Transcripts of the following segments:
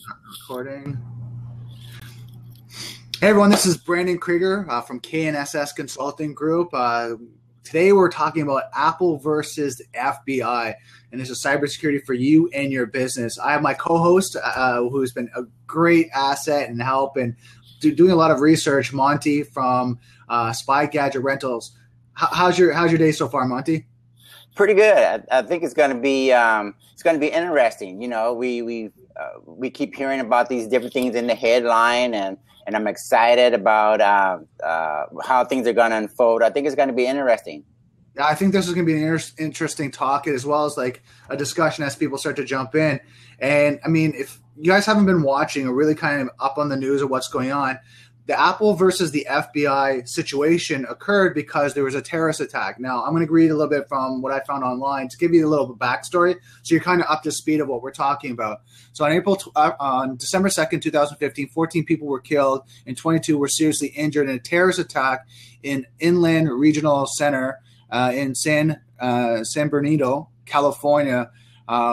Recording. Hey everyone, this is Brandon Krieger from KNSS Consulting Group. Today we're talking about Apple versus the FBI, and this is cybersecurity for you and your business. I have my co-host who's been a great asset and help and doing a lot of research, Monty from Spy Gadget Rentals. How's your day so far, Monty? Pretty good. I think it's going to be interesting. You know, we keep hearing about these different things in the headline, and I'm excited about how things are going to unfold. I think it's going to be interesting. Yeah, I think this is going to be an interesting talk, as well as like a discussion as people start to jump in. And I mean, if you guys haven't been watching or really kind of up on the news of what's going on, the Apple versus the FBI situation occurred because there was a terrorist attack. Now, I'm going to read a little bit from what I found online to give you a little bit of backstory, so you're kind of up to speed of what we're talking about. So on December 2nd, 2015, 14 people were killed and 22 were seriously injured in a terrorist attack in Inland Regional Center in San Bernardino, California,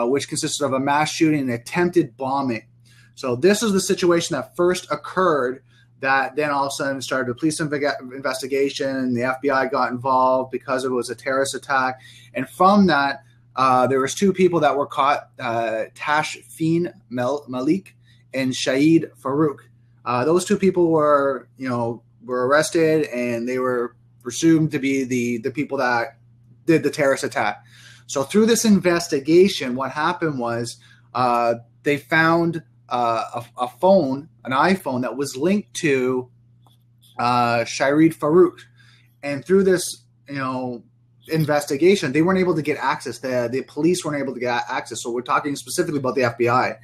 which consisted of a mass shooting and attempted bombing. So this is the situation that first occurred, that then all of a sudden started a police investigation. The FBI got involved because it was a terrorist attack. And from that, there was two people that were caught, Tashfeen Malik and Syed Farook. Those two people were arrested, and they were presumed to be the people that did the terrorist attack. So through this investigation, what happened was they found a phone, an iPhone that was linked to Syed Farook, and through this, investigation, they weren't able to get access. The police weren't able to get access. So we're talking specifically about the FBI.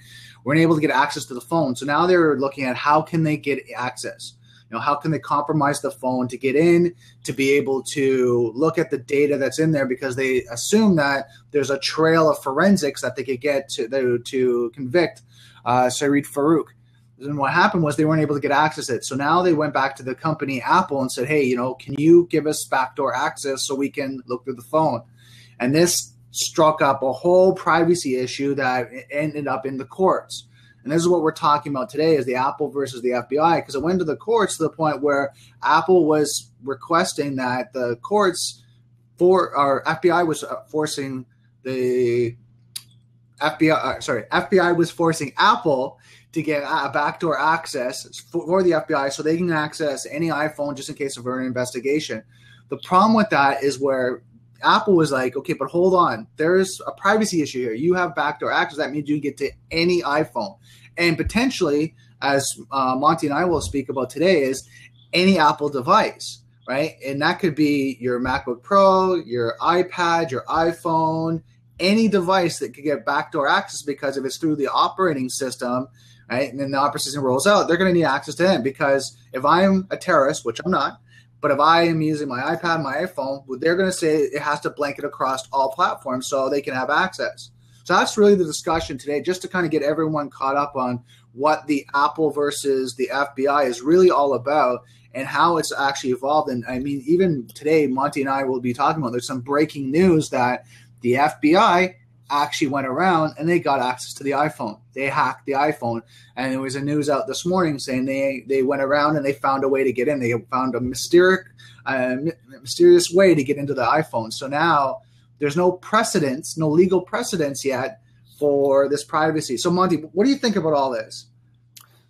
Weren't able to get access to the phone. So now they're looking at how can they get access. How can they compromise the phone to get in, to be able to look at the data that's in there, because they assume that there's a trail of forensics that they could get to convict Syed Farook. And what happened was they weren't able to get access to it. So now they went back to the company Apple and said, hey, can you give us backdoor access so we can look through the phone? And this struck up a whole privacy issue that ended up in the courts. And this is what we're talking about today, is the Apple versus the FBI, because it went to the courts to the point where Apple was requesting that the courts FBI was forcing FBI was forcing Apple to get a backdoor access for the FBI so they can access any iPhone just in case of an investigation. The problem with that is where Apple was like, okay, but hold on. There's a privacy issue here. You have backdoor access. That means you can get to any iPhone. And potentially, as Monty and I will speak about today, is any Apple device, right? And that could be your MacBook Pro, your iPad, your iPhone, any device that could get backdoor access, because if it's through the operating system, right, and then the operating system rolls out, they're going to need access to it. Because if I'm a terrorist, which I'm not, but if I am using my iPad, my iPhone, they're going to say it has to blanket across all platforms so they can have access. So that's really the discussion today, just to kind of get everyone caught up on what the Apple versus the FBI is really all about and how it's actually evolved. And I mean, even today, Monty and I will be talking about, there's some breaking news that the FBI actually went around and they got access to the iPhone. They hacked the iPhone. And there was a news out this morning saying they went around and they found a way to get in. They found a mysterious way to get into the iPhone. So now there's no precedence, no legal precedence yet for this privacy. So Monty, what do you think about all this?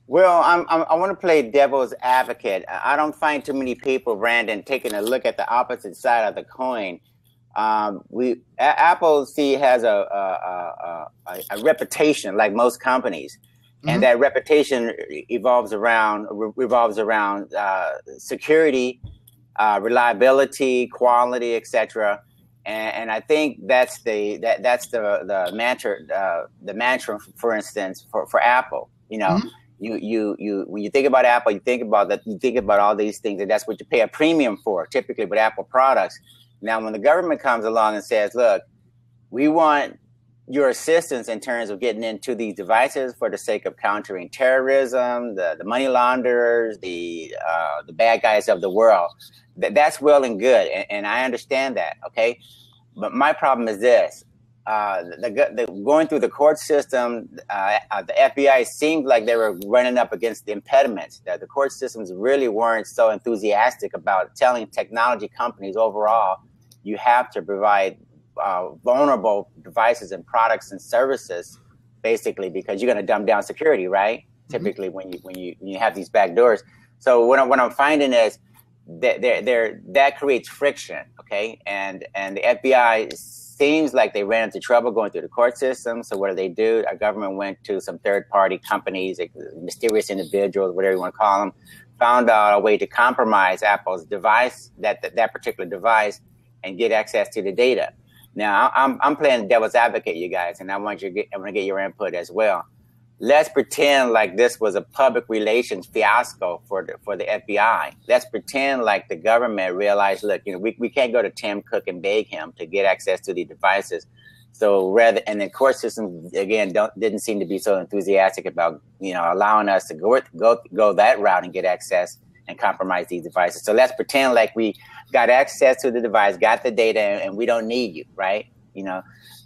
Well, I want to play devil's advocate. I don't find too many people, Brandon, taking a look at the opposite side of the coin. Apple has a reputation, like most companies, and that reputation revolves around security, reliability, quality, etc. And I think that's the mantra, for instance, for Apple. You when you think about Apple, you think about all these things, and that's what you pay a premium for, typically with Apple products. Now, when the government comes along and says, look, we want your assistance in terms of getting into these devices for the sake of countering terrorism, the money launderers, the bad guys of the world, that's well and good. And I understand that. Okay. But my problem is this. going through the court system, the FBI seemed like they were running up against the impediments. That the court systems really weren't so enthusiastic about telling technology companies overall, you have to provide vulnerable devices and products and services, basically, because you're going to dumb down security, right? Mm-hmm. Typically, when you have these back doors. So what I'm finding is that creates friction, okay? And the FBI seems like they ran into trouble going through the court system. So what do? Our government went to some third-party companies, like mysterious individuals, whatever you want to call them, found out a way to compromise Apple's device, that particular device, and get access to the data. Now, I'm playing devil's advocate, you guys, and I want to get your input as well. Let's pretend like this was a public relations fiasco for the FBI. Let's pretend like the government realized, look, we can't go to Tim Cook and beg him to get access to the devices. So and the court system again didn't seem to be so enthusiastic about allowing us to go that route and get access and compromise these devices. So let's pretend like we got access to the device, got the data, and we don't need you, right?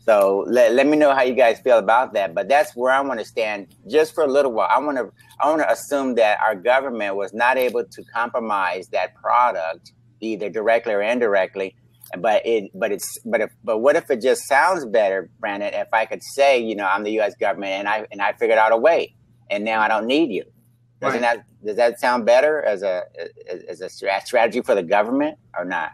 So let me know how you guys feel about that. But that's where I want to stand just for a little while. I want to assume that our government was not able to compromise that product either directly or indirectly. But what if it just sounds better, Brandon? If I could say, I'm the U.S. government and I figured out a way, and now I don't need you. Does that sound better as a strategy for the government or not?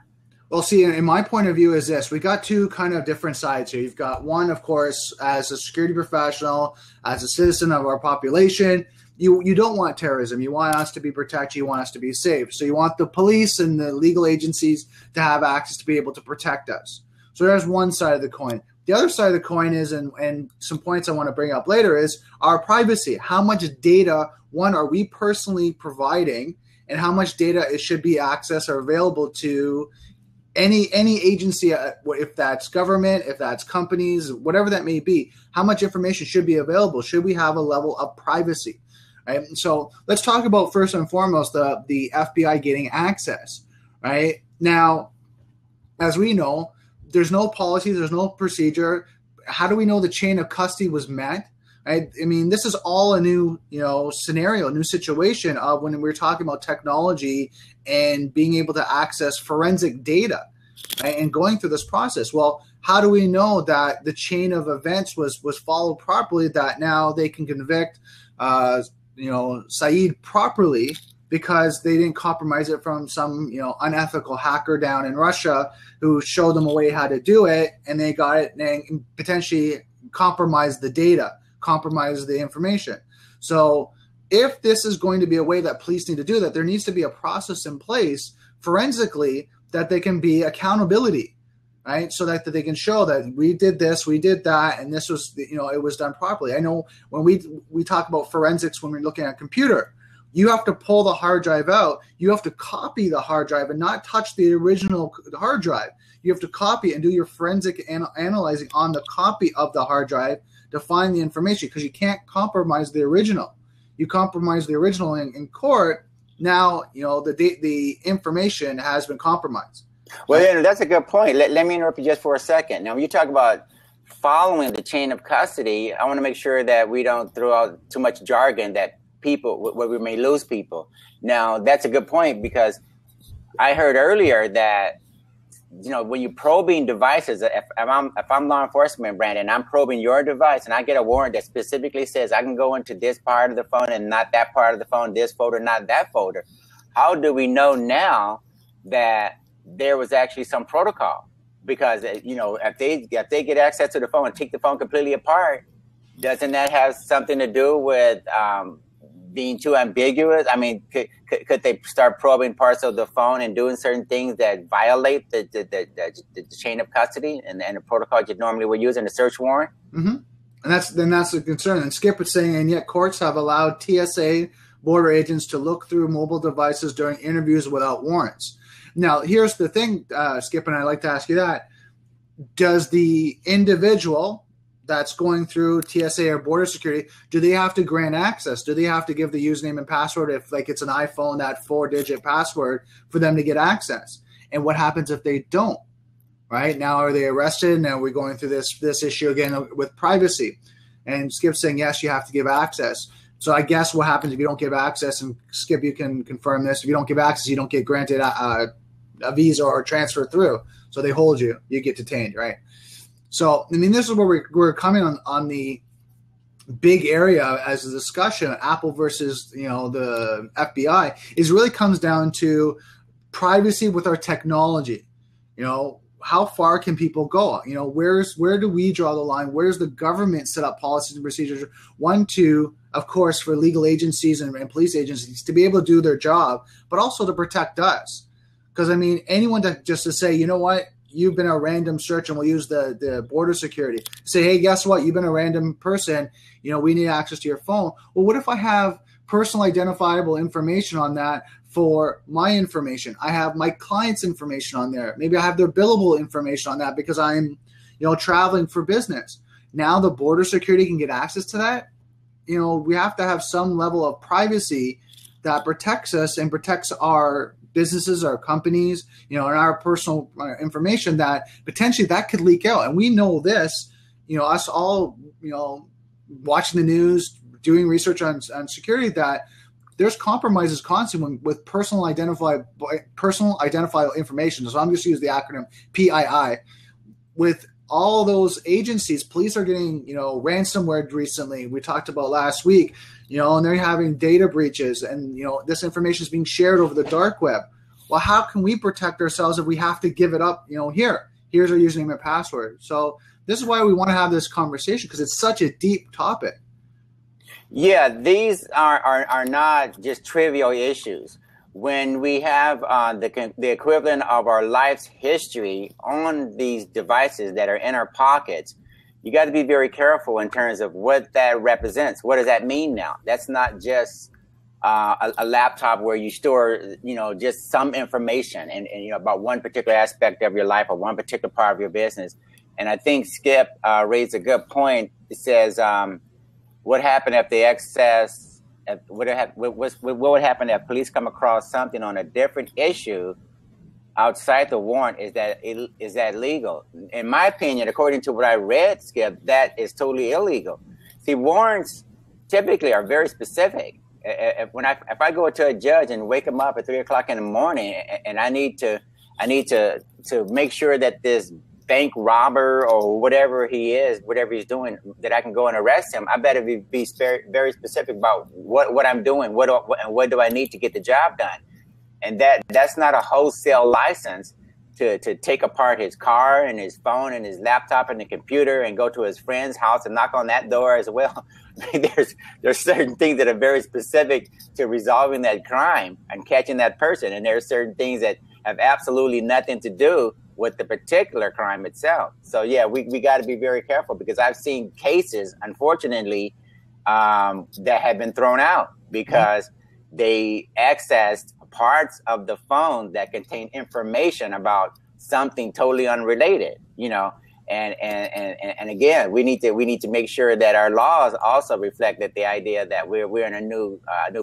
Well, see, in my point of view is this. We got two kind of different sides here. You've got one, of course, as a security professional, as a citizen of our population, you don't want terrorism. You want us to be protected. You want us to be safe. So you want the police and the legal agencies to have access to be able to protect us. So there's one side of the coin. The other side of the coin is, and some points I want to bring up later, is our privacy. How much data, one, are we personally providing, and how much data it should be accessed or available to any agency, if that's government, if that's companies, whatever that may be, how much information should be available? Should we have a level of privacy? Right? So let's talk about first and foremost the FBI getting access. Right now, as we know, there's no policy, there's no procedure. How do we know the chain of custody was met? Right? I mean, this is all a new, scenario, a new situation of when we're talking about technology and being able to access forensic data, right? And going through this process. Well, how do we know that the chain of events was followed properly? That now they can convict, Syed properly because they didn't compromise it from some, unethical hacker down in Russia who showed them a way how to do it, and they got it and potentially compromised the data, compromise the information. So if this is going to be a way that police need to do that, there needs to be a process in place forensically that they can be accountability, right? So that they can show that we did this, we did that, and this was, it was done properly. I know when we talk about forensics, when we're looking at a computer, you have to pull the hard drive out. You have to copy the hard drive and not touch the original hard drive. You have to copy and do your forensic analyzing on the copy of the hard drive to find the information, because you can't compromise the original. You compromise the original in court, now the information has been compromised. Well, that's a good point. Let me interrupt you just for a second. Now, when you talk about following the chain of custody, I want to make sure that we don't throw out too much jargon that where we may lose people. Now, that's a good point, because I heard earlier that when you're probing devices, if I'm law enforcement, Brandon, I'm probing your device and I get a warrant that specifically says I can go into this part of the phone and not that part of the phone, this folder, not that folder. How do we know now that there was actually some protocol? Because, if they get access to the phone and take the phone completely apart, doesn't that have something to do with being too ambiguous? I mean, could they start probing parts of the phone and doing certain things that violate the chain of custody and the protocol you normally would use in a search warrant? Mm-hmm. And that's the concern. And Skip was saying, and yet courts have allowed TSA border agents to look through mobile devices during interviews without warrants. Now, here's the thing, Skip, and I'd like to ask you that. Does the individual that's going through TSA or border security, do they have to grant access? Do they have to give the username and password if, like, it's an iPhone, that 4-digit password for them to get access? And what happens if they don't? right? Now are they arrested? Now we're going through this issue again with privacy. And Skip's saying, yes, you have to give access. So I guess what happens if you don't give access, and Skip, you can confirm this, if you don't give access, you don't get granted a visa or transfer through. So they hold you, you get detained, right? So, I mean, this is where we're coming on the big area as a discussion, Apple versus, the FBI, is really comes down to privacy with our technology. How far can people go? Where do we draw the line? Where's the government set up policies and procedures? One, to, of course, for legal agencies and police agencies to be able to do their job, but also to protect us. Because, I mean, anyone just to say, you know what, you've been a random search, and we'll use the border security. Say, hey, guess what? You've been a random person. We need access to your phone. Well, what if I have personal identifiable information on that for my information? I have my client's information on there. Maybe I have their billable information on that because I'm, traveling for business. Now the border security can get access to that. We have to have some level of privacy that protects us and protects our businesses, our companies, and our personal information that potentially that could leak out. And we know this, us all, watching the news, doing research on security, that there's compromises constantly with personal identifiable information. So I'm just use the acronym PII. With all those agencies, police are getting, ransomware recently. We talked about last week, and they're having data breaches, and, this information is being shared over the dark web. Well, how can we protect ourselves if we have to give it up? Here's our username and password. So this is why we want to have this conversation, because it's such a deep topic. Yeah, these are not just trivial issues. When we have the equivalent of our life's history on these devices that are in our pockets, you got to be very careful in terms of what that represents. What does that mean now? That's not just a laptop where you store, just some information and about one particular aspect of your life or one particular part of your business. And I think Skip raised a good point. It says, what happened if they access? What would happen if police come across something on a different issue outside the warrant? Is that legal? In my opinion, according to what I read, Skip, that is totally illegal. See, warrants typically are very specific. If I go to a judge and wake him up at 3 o'clock in the morning, and I need to make sure that this bank robber or whatever he's doing, that I can go and arrest him, I better be very specific about what I'm doing, what do I need to get the job done. And that's not a wholesale license to take apart his car and his phone and his laptop and the computer and go to his friend's house and knock on that door as well. There's certain things that are very specific to resolving that crime and catching that person, and there are certain things that have absolutely nothing to do with the particular crime itself. So yeah, we got to be very careful, because I've seen cases, unfortunately, that have been thrown out because they accessed parts of the phone that contain information about something totally unrelated, and again, we need to make sure that our laws also reflect that the idea that we're in a new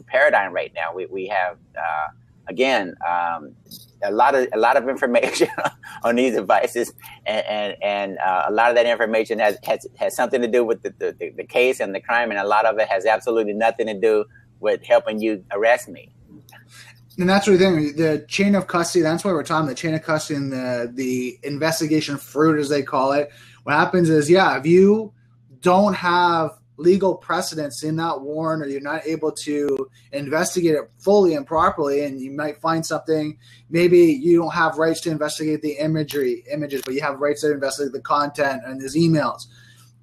paradigm right now. We have a lot of information on these devices, and a lot of that information has something to do with the case and the crime, and a lot of it has absolutely nothing to do with helping you arrest me. And that's what the chain of custody, that's why we're talking the chain of custody and the investigation fruit, as they call it. What happens is, if you don't have legal precedence in that warrant, or you're not able to investigate it fully and properly, and you might find something, maybe you don't have rights to investigate the images, but you have rights to investigate the content and his emails.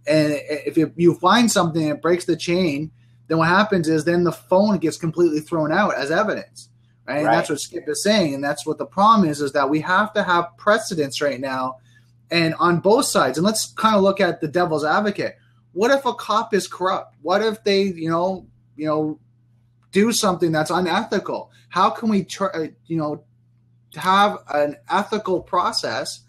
And if you find something that breaks the chain, then what happens is then the phone gets completely thrown out as evidence. Right? And that's what Skip is saying. And that's what the problem is that we have to have precedence right now, and on both sides. And let's kind of look at the devil's advocate. What if a cop is corrupt? What if they, do something that's unethical? How can we, have an ethical process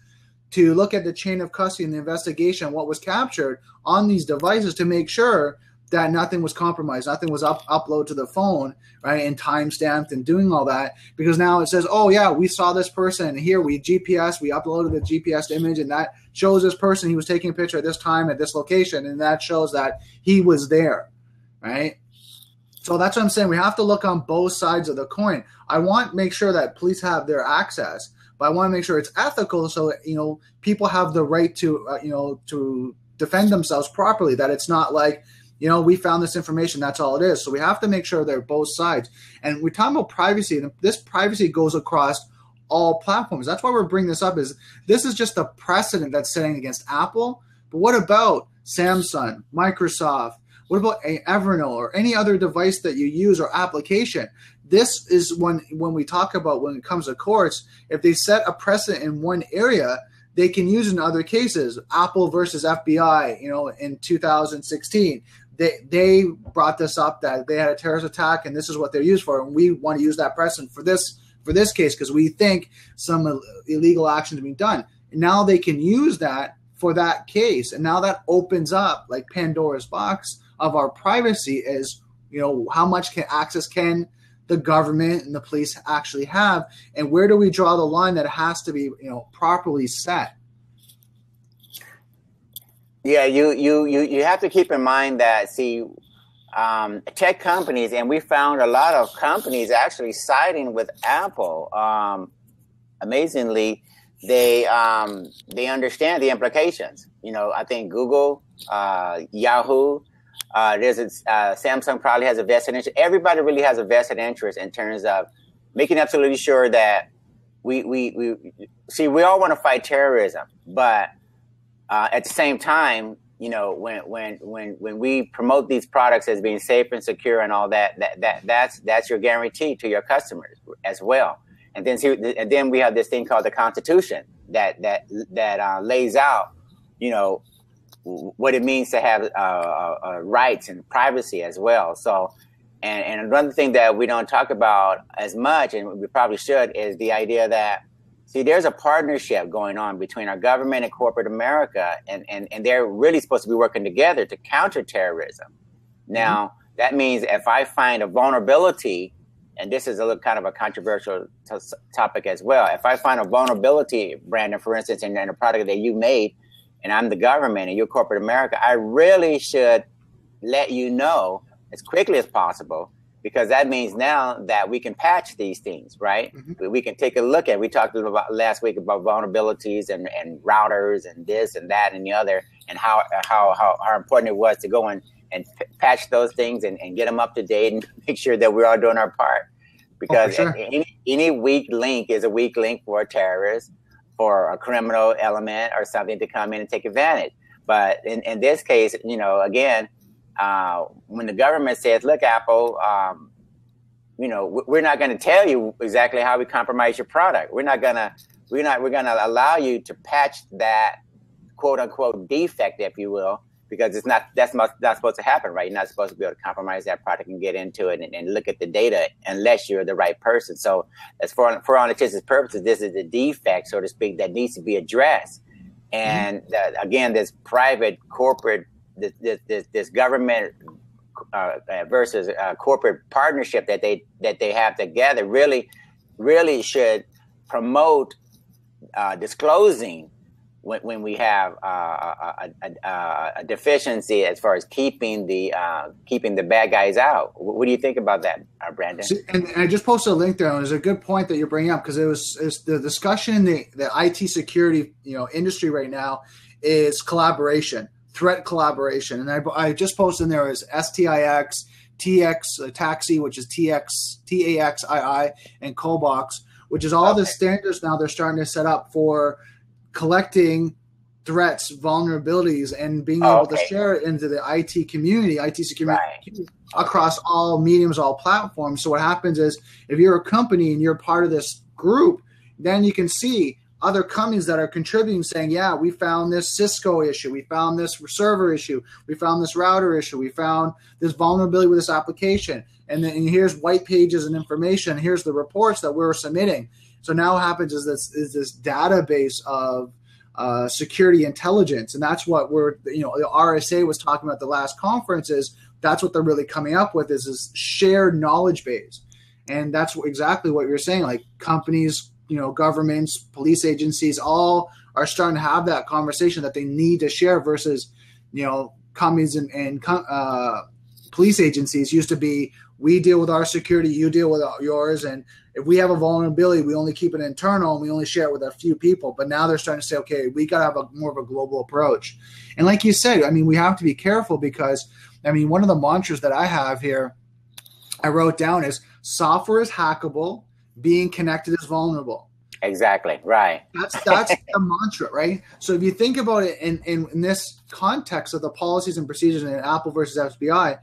to look at the chain of custody and the investigation, what was captured on these devices, to make sure that nothing was compromised, nothing was uploaded to the phone, right, and time-stamped and doing all that, because now it says, oh yeah, we saw this person here, we uploaded the GPS image, and that shows this person, he was taking a picture at this time at this location, and that shows that he was there, right? So that's what I'm saying. We have to look on both sides of the coin. I want to make sure that police have their access, but I want to make sure it's ethical, so people have the right to to defend themselves properly. That it's not like, we found this information, that's all it is. So we have to make sure they're both sides. And we're talking about privacy, and this privacy goes across all platforms. That's why we're bringing this up. Is this is just a precedent that's setting against Apple, but what about Samsung, Microsoft? What about Evernote or any other device that you use or application? This is when we talk about, when it comes to courts, if they set a precedent in one area, they can use it in other cases. Apple versus FBI, in 2016, they brought this up, that they had a terrorist attack and this is what they're used for, and we want to use that precedent for this case because we think some illegal action is being done. And now they can use that for that case, and now that opens up like Pandora's box of our privacy. Is how much access can the government and the police actually have, and where do we draw the line that it has to be properly set? Yeah, you have to keep in mind that tech companies, and we found a lot of companies actually siding with Apple. Amazingly, they understand the implications. I think Google, Yahoo. Samsung probably has a vested interest. Everybody really has a vested interest in terms of making absolutely sure that we all want to fight terrorism, but at the same time, when we promote these products as being safe and secure and all that's your guarantee to your customers as well. And then we have this thing called the Constitution that lays out, what it means to have rights and privacy as well. So, and another thing that we don't talk about as much, and we probably should, is the idea that, there's a partnership going on between our government and corporate America, and they're really supposed to be working together to counter terrorism. Now, that means if I find a vulnerability, and this is a little kind of a controversial topic as well, if I find a vulnerability, Brandon, for instance, in a product that you made, and I'm the government and you're corporate America, I really should let you know as quickly as possible, because that means now that we can patch these things, right? Mm-hmm. We can take a look at, we talked a little about last week about vulnerabilities and routers and this and that and the other, and how important it was to go and patch those things and get them up to date and make sure that we're all doing our part. Because for sure. any weak link is a weak link for a terrorist, for a criminal element or something to come in and take advantage. But in this case, again, when the government says, look, Apple, we're not going to tell you exactly how we compromise your product. We're going to allow you to patch that quote unquote defect, if you will, because that's not supposed to happen, right? You're not supposed to be able to compromise that product and get into it and look at the data unless you're the right person. So as for all intents and purposes, this is a defect, so to speak, that needs to be addressed. And again, this private corporate, this government versus corporate partnership that they have together really should promote disclosing when we have a deficiency as far as keeping the bad guys out. What do you think about that, Brandon? And I just posted a link there, and it was a good point that you're bringing up, because it's the discussion in the IT security industry right now is collaboration, threat collaboration, and I just posted in there is STIX, TX Taxi, which is TAXII, and COBOX, which is all the standards now they're starting to set up for collecting threats, vulnerabilities, and being able to share it into the IT community, IT security across all mediums, all platforms. So what happens is, if you're a company and you're part of this group, then you can see other companies that are contributing, saying, yeah, we found this Cisco issue, we found this server issue, we found this router issue, we found this vulnerability with this application, and then here's white pages and information, here's the reports that we're submitting. So now what happens is this database of security intelligence, and that's what the RSA was talking about at the last conference, is that's what they're really coming up with is this shared knowledge base. And that's exactly what you're saying. Like companies, governments, police agencies, all are starting to have that conversation that they need to share versus, companies and police agencies used to be, we deal with our security, you deal with yours. And if we have a vulnerability, we only keep it internal and we only share it with a few people. But now they're starting to say, okay, we got to have more of a global approach. And like you said, I mean, we have to be careful because, I mean, one of the mantras that I have here, I wrote down is software is hackable, being connected is vulnerable. Exactly. Right. That's the mantra, right? So if you think about it in this context of the policies and procedures in Apple versus FBI,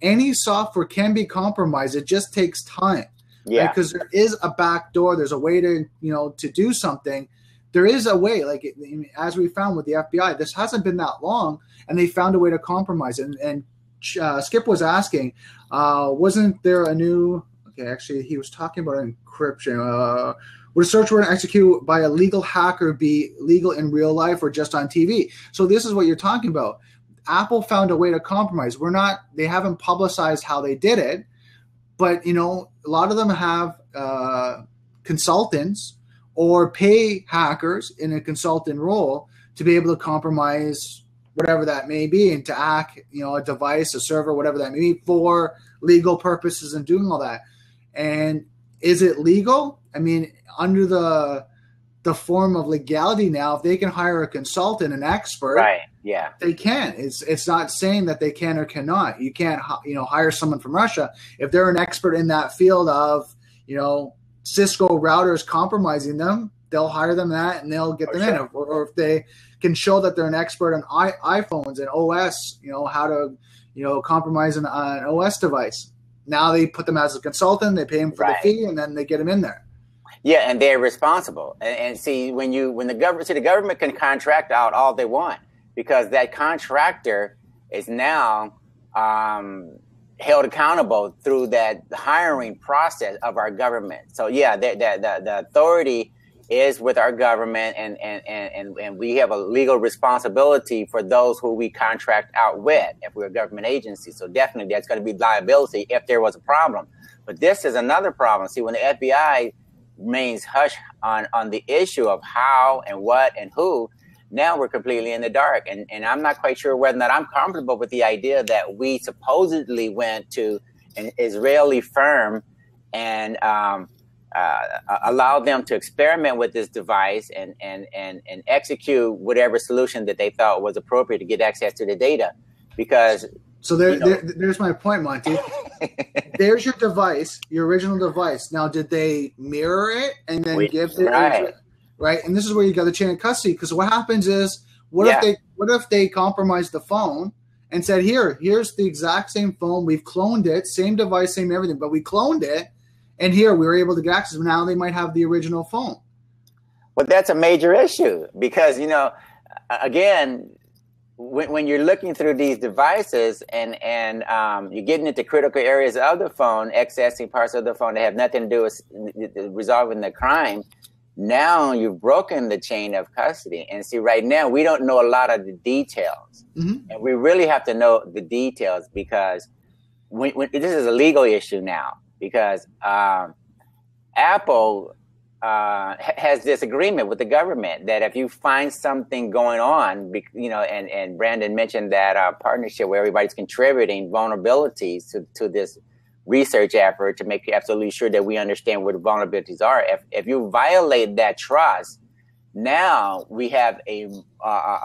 any software can be compromised. It just takes time. Yeah. Because there is a back door. There's a way to, to do something. There is a way, like as we found with the FBI, this hasn't been that long, and they found a way to compromise it. And Skip was asking, wasn't there a new, okay, actually he was talking about encryption. Would a search warrant executed by a legal hacker be legal in real life or just on TV? So this is what you're talking about. Apple found a way to compromise. They haven't publicized how they did it, but a lot of them have consultants or pay hackers in a consultant role to be able to compromise whatever that may be and to hack, a device, a server, whatever that may be for legal purposes and doing all that. And is it legal? I mean, under the form of legality now, if they can hire a consultant, an expert, right? Yeah, they can. It's not saying that they can or cannot. You can't, hire someone from Russia if they're an expert in that field of, Cisco routers compromising them. They'll hire them that and they'll get them in. Or if they can show that they're an expert on iPhones and OS, how to, compromise an OS device. Now they put them as a consultant. They pay them for the fee, and then they get them in there. Yeah, and they're responsible. And see, when the government can contract out all they want because that contractor is now held accountable through that hiring process of our government. So yeah, the authority is with our government, and we have a legal responsibility for those who we contract out with if we're a government agency. So definitely that's going to be liability if there was a problem. But this is another problem. See, when the FBI remains hush on the issue of how and what and who, now we're completely in the dark. And I'm not quite sure whether or not I'm comfortable with the idea that we supposedly went to an Israeli firm and allowed them to experiment with this device and execute whatever solution that they thought was appropriate to get access to the data. Because there's my point, Monty. There's your device, your original device. Now, did they mirror it and then give it? Right, and this is where you got the chain of custody. Because what happens is, what if they compromised the phone and said, here's the exact same phone, we've cloned it, same device, same everything, but we cloned it, and here we were able to get access. Now they might have the original phone. Well, that's a major issue because again, when you're looking through these devices and you're getting into critical areas of the phone, accessing parts of the phone that have nothing to do with resolving the crime, now you've broken the chain of custody. And see, right now, we don't know a lot of the details. Mm-hmm. And we really have to know the details because when this is a legal issue now because Apple has this agreement with the government that if you find something going on, and Brandon mentioned that partnership where everybody's contributing vulnerabilities to this research effort to make absolutely sure that we understand where the vulnerabilities are. If you violate that trust, now we have a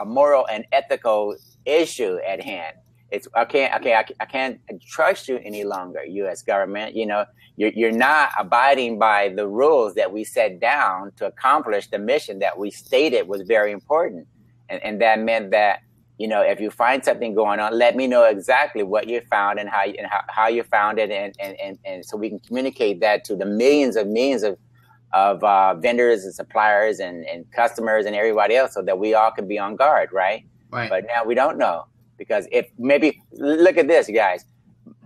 moral and ethical issue at hand. It's I can't trust you any longer, U.S. government. You're not abiding by the rules that we set down to accomplish the mission that we stated was very important, and that meant that if you find something going on, let me know exactly what you found and how you found it, and so we can communicate that to the millions of vendors and suppliers and customers and everybody else, so that we all can be on guard, right? But now we don't know. Because if maybe, look at this, guys.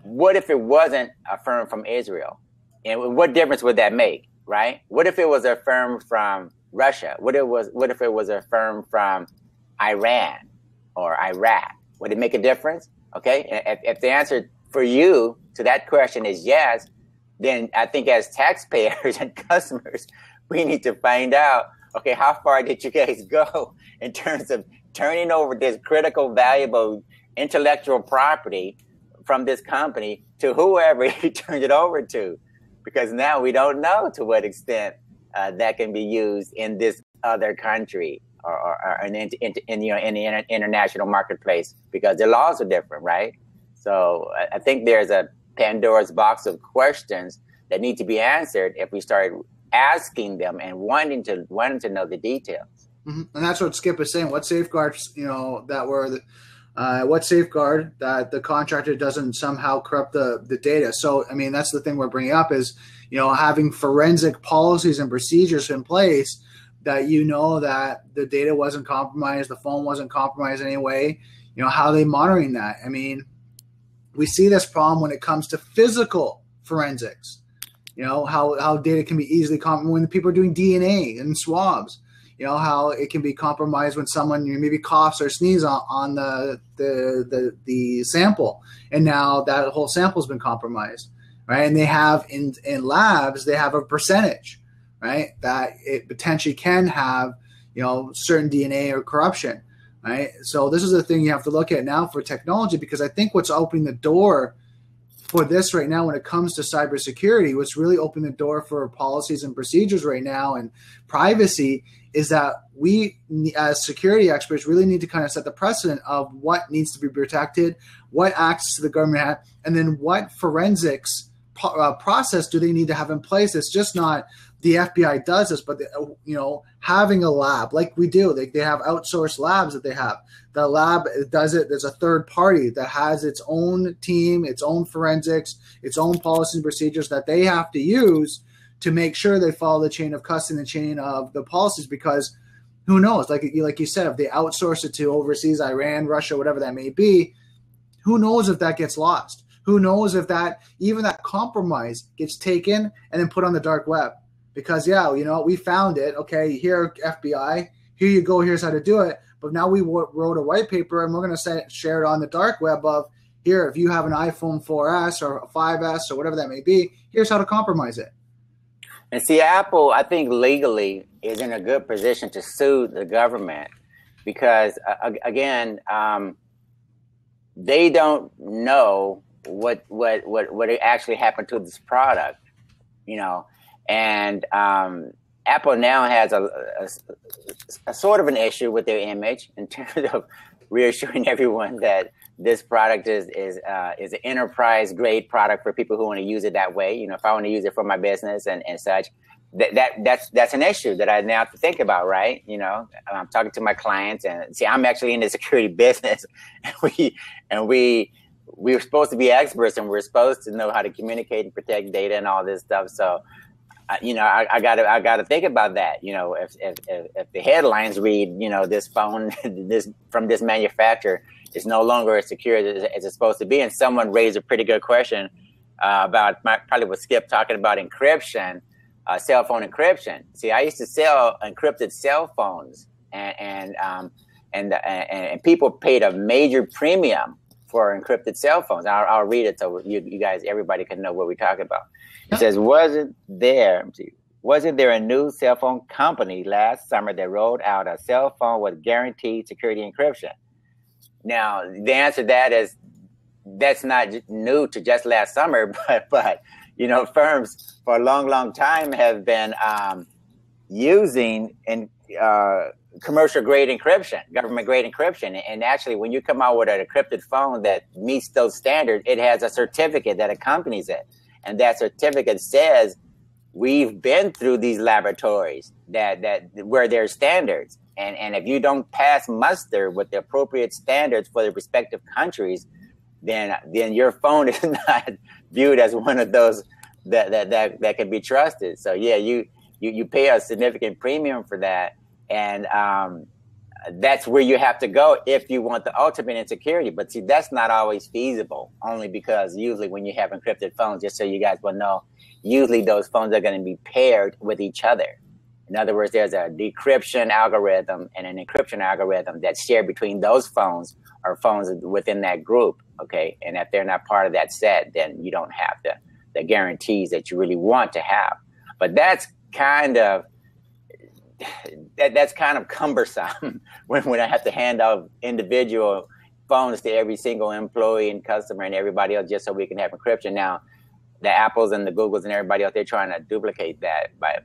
What if it wasn't a firm from Israel? And what difference would that make, right? What if it was a firm from Russia? What if it was a firm from Iran or Iraq? Would it make a difference? Okay, and if the answer for you to that question is yes, then I think as taxpayers and customers, we need to find out, okay, how far did you guys go in terms of turning over this critical, valuable intellectual property from this company to whoever you turned it over to? Because now we don't know to what extent that can be used in this other country or in the international marketplace, because the laws are different, right? So I think there's a Pandora's box of questions that need to be answered if we start asking them and wanting to know the details. Mm-hmm. And that's what Skip is saying. What safeguards, what safeguard that the contractor doesn't somehow corrupt the data? So, I mean, that's the thing we're bringing up is, having forensic policies and procedures in place that that the data wasn't compromised, the phone wasn't compromised anyway. How are they monitoring that? I mean, we see this problem when it comes to physical forensics. How data can be easily compromised when people are doing DNA and swabs. How it can be compromised when someone maybe coughs or sneezes on the sample, and now that whole sample's been compromised, right? And they have in labs, they have a percentage, right, that it potentially can have certain DNA or corruption, right? So this is the thing you have to look at now for technology, because I think what's opening the door for this right now when it comes to cybersecurity, what's really opening the door for policies and procedures right now and privacy is that we as security experts really need to kind of set the precedent of what needs to be protected, what access to the government have, and then what forensics process do they need to have in place. It's just not the FBI does this, but having a lab like we do. They have outsourced labs that they have. The lab does it. There's a third party that has its own team, its own forensics, its own policies and procedures that they have to use to make sure they follow the chain of custody and the chain of the policies, because who knows, like you said, if they outsource it to overseas, Iran, Russia, whatever that may be, who knows if that gets lost? Who knows if that compromise gets taken and then put on the dark web? Because, we found it. Okay, here, FBI, here you go. Here's how to do it. But now we wrote a white paper and we're going to share it on the dark web of, here, if you have an iPhone 4S or a 5S or whatever that may be, here's how to compromise it. And see, Apple, I think legally is in a good position to sue the government because, again, they don't know what actually happened to this product, and Apple now has a sort of an issue with their image in terms of reassuring everyone that this product is an enterprise grade product for people who want to use it that way. If I want to use it for my business and such, that's an issue that I now have to think about, right? I'm talking to my clients, and see, I'm actually in the security business, and we're supposed to be experts, and we're supposed to know how to communicate and protect data and all this stuff. So, I gotta think about that. If the headlines read, this phone, from this manufacturer is no longer as secure as it's supposed to be, and someone raised a pretty good question about probably what Skip talking about encryption, cell phone encryption. See, I used to sell encrypted cell phones, and people paid a major premium for encrypted cell phones. I'll read it so you guys, everybody can know what we're talking about. It says, wasn't there a new cell phone company last summer that rolled out a cell phone with guaranteed security encryption? Now, the answer to that is that's not new to just last summer, but firms for a long, long time have been using commercial grade encryption, government grade encryption. And actually, when you come out with an encrypted phone that meets those standards, it has a certificate that accompanies it. And that certificate says we've been through these laboratories that where there's standards. And if you don't pass muster with the appropriate standards for the respective countries, then your phone is not viewed as one of those that can be trusted. So yeah, you pay a significant premium for that, and that's where you have to go if you want the ultimate in security. But see, that's not always feasible, only because usually when you have encrypted phones, just so you guys will know, usually those phones are going to be paired with each other. In other words, there's a decryption algorithm and an encryption algorithm that's shared between those phones or phones within that group, okay? And if they're not part of that set, then you don't have the guarantees that you really want to have. But that's kind of cumbersome when I have to hand out individual phones to every single employee and customer and everybody else just so we can have encryption. Now, the Apples and the Googles and everybody else, they're trying to duplicate that by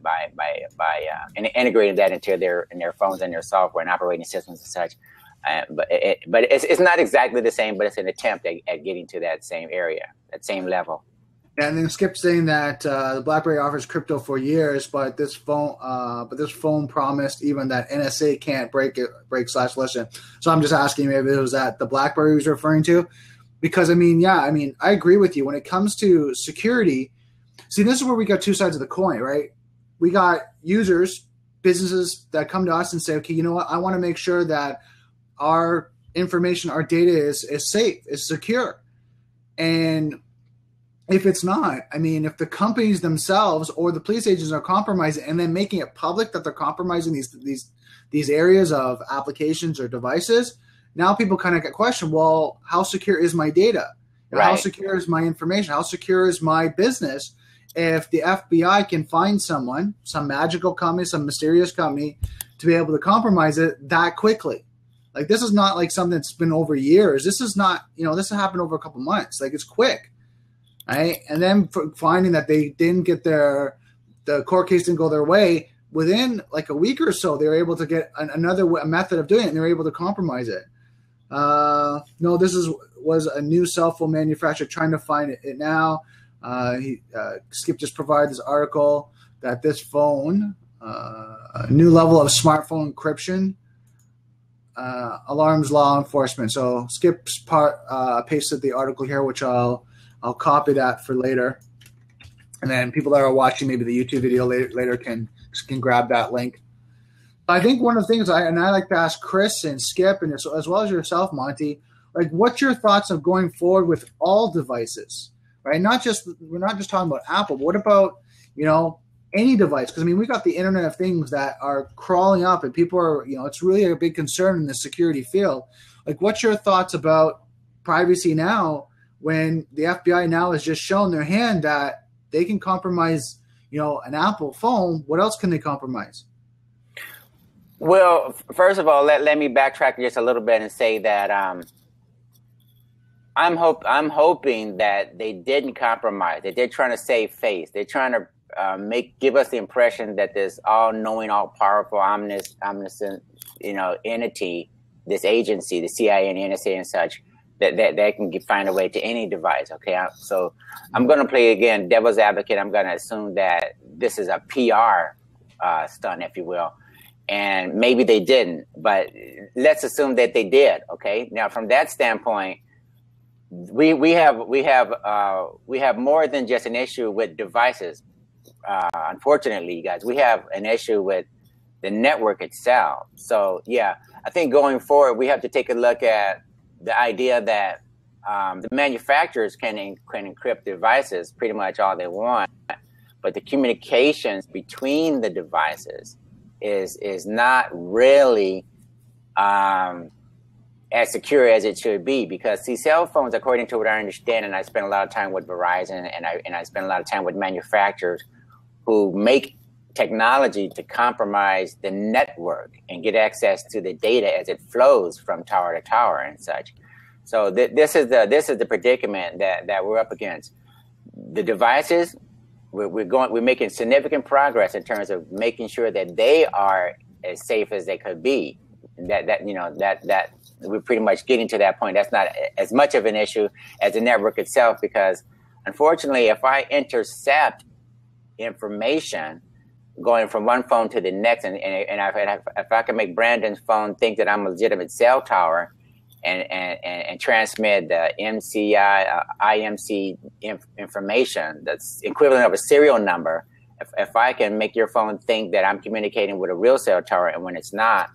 and integrating that into their phones and their software and operating systems and such. But it's not exactly the same, but it's an attempt at getting to that same area, that same level. And then Skip's saying that the BlackBerry offers crypto for years, but this phone promised even that NSA can't break/listen. So I'm just asking maybe it was that the BlackBerry was referring to. Because, I agree with you. When it comes to security, see, this is where we got two sides of the coin, right? We got users, businesses that come to us and say, okay, you know what? I want to make sure that our information, our data is safe, is secure. And if it's not, if the companies themselves or the police agents are compromising and then making it public that they're compromising these areas of applications or devices, now people kind of get questioned, well, how secure is my data? Right. How secure is my information? How secure is my business if the FBI can find someone, some magical company, some mysterious company, to be able to compromise it that quickly? Like, this is not like something that's been over years. This is not, this happened over a couple months. Like, it's quick, right? And then finding that they didn't get the court case didn't go their way, within like a week or so, they were able to get another method of doing it, and they were able to compromise it. No, this was a new cell phone manufacturer trying to find it now. Skip just provided this article that this phone, a new level of smartphone encryption, alarms law enforcement. So Skip's pasted the article here, which I'll copy that for later. And then people that are watching maybe the YouTube video later can grab that link. I think one of the things I like to ask Chris and Skip, and as well as yourself, Monty, like, what's your thoughts of going forward with all devices, right? We're not just talking about Apple, but what about, any device? Because, we got the Internet of Things that are crawling up, and people are, it's really a big concern in the security field. Like, what's your thoughts about privacy now when the FBI now has just shown their hand that they can compromise, an Apple phone? What else can they compromise? Well, first of all, let me backtrack just a little bit and say that I'm hoping that they didn't compromise. That they're trying to save face. They're trying to give us the impression that this all-knowing, all-powerful, omniscient, entity, this agency, the CIA and the NSA and such, that they can find a way to any device. Okay, so I'm going to play again devil's advocate. I'm going to assume that this is a PR stunt, if you will. And maybe they didn't, but let's assume that they did. Okay. Now, from that standpoint, we have more than just an issue with devices. Unfortunately, you guys, we have an issue with the network itself. So, yeah, I think going forward, we have to take a look at the idea that the manufacturers can encrypt devices pretty much all they want, but the communications between the devices is not really as secure as it should be, because see, cell phones, according to what I understand, and I spent a lot of time with Verizon, and I spent a lot of time with manufacturers who make technology to compromise the network and get access to the data as it flows from tower to tower and such. So this is the predicament that we're up against. The devices, we're making significant progress in terms of making sure that they are as safe as they could be. That we're pretty much getting to that point. That's not as much of an issue as the network itself, because unfortunately, if I intercept information going from one phone to the next, and if I can make Brandon's phone think that I'm a legitimate cell tower, and transmit the MCI, IMC information that's equivalent of a serial number, if I can make your phone think that I'm communicating with a real cell tower, and when it's not,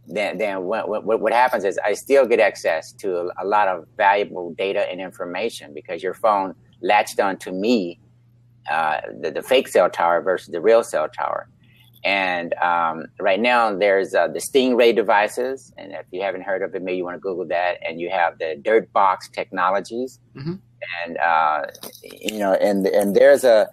then what happens is I still get access to a lot of valuable data and information, because your phone latched on to me, the fake cell tower versus the real cell tower. And right now, there's the Stingray devices, and if you haven't heard of it, maybe you want to Google that. And you have the Dirt Box technologies, and and there's a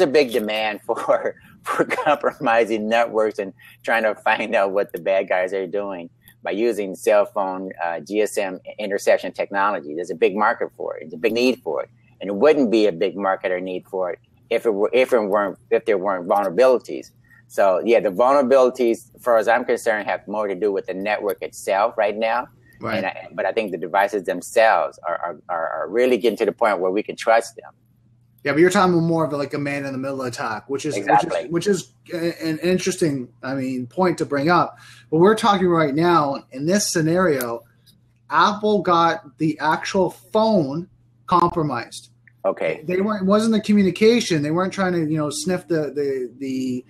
big demand for compromising networks and trying to find out what the bad guys are doing by using cell phone GSM interception technology. There's a big market for it. There's a big need for it, and it wouldn't be a big market or need for it if there weren't vulnerabilities. So yeah, the vulnerabilities, as far as I'm concerned, have more to do with the network itself right now. Right. But I think the devices themselves are really getting to the point where we can trust them. Yeah, but you're talking more of like a man-in-the-middle attack, which is an interesting, point to bring up. But we're talking right now in this scenario, Apple got the actual phone compromised. Okay. It wasn't the communication. They weren't trying to sniff the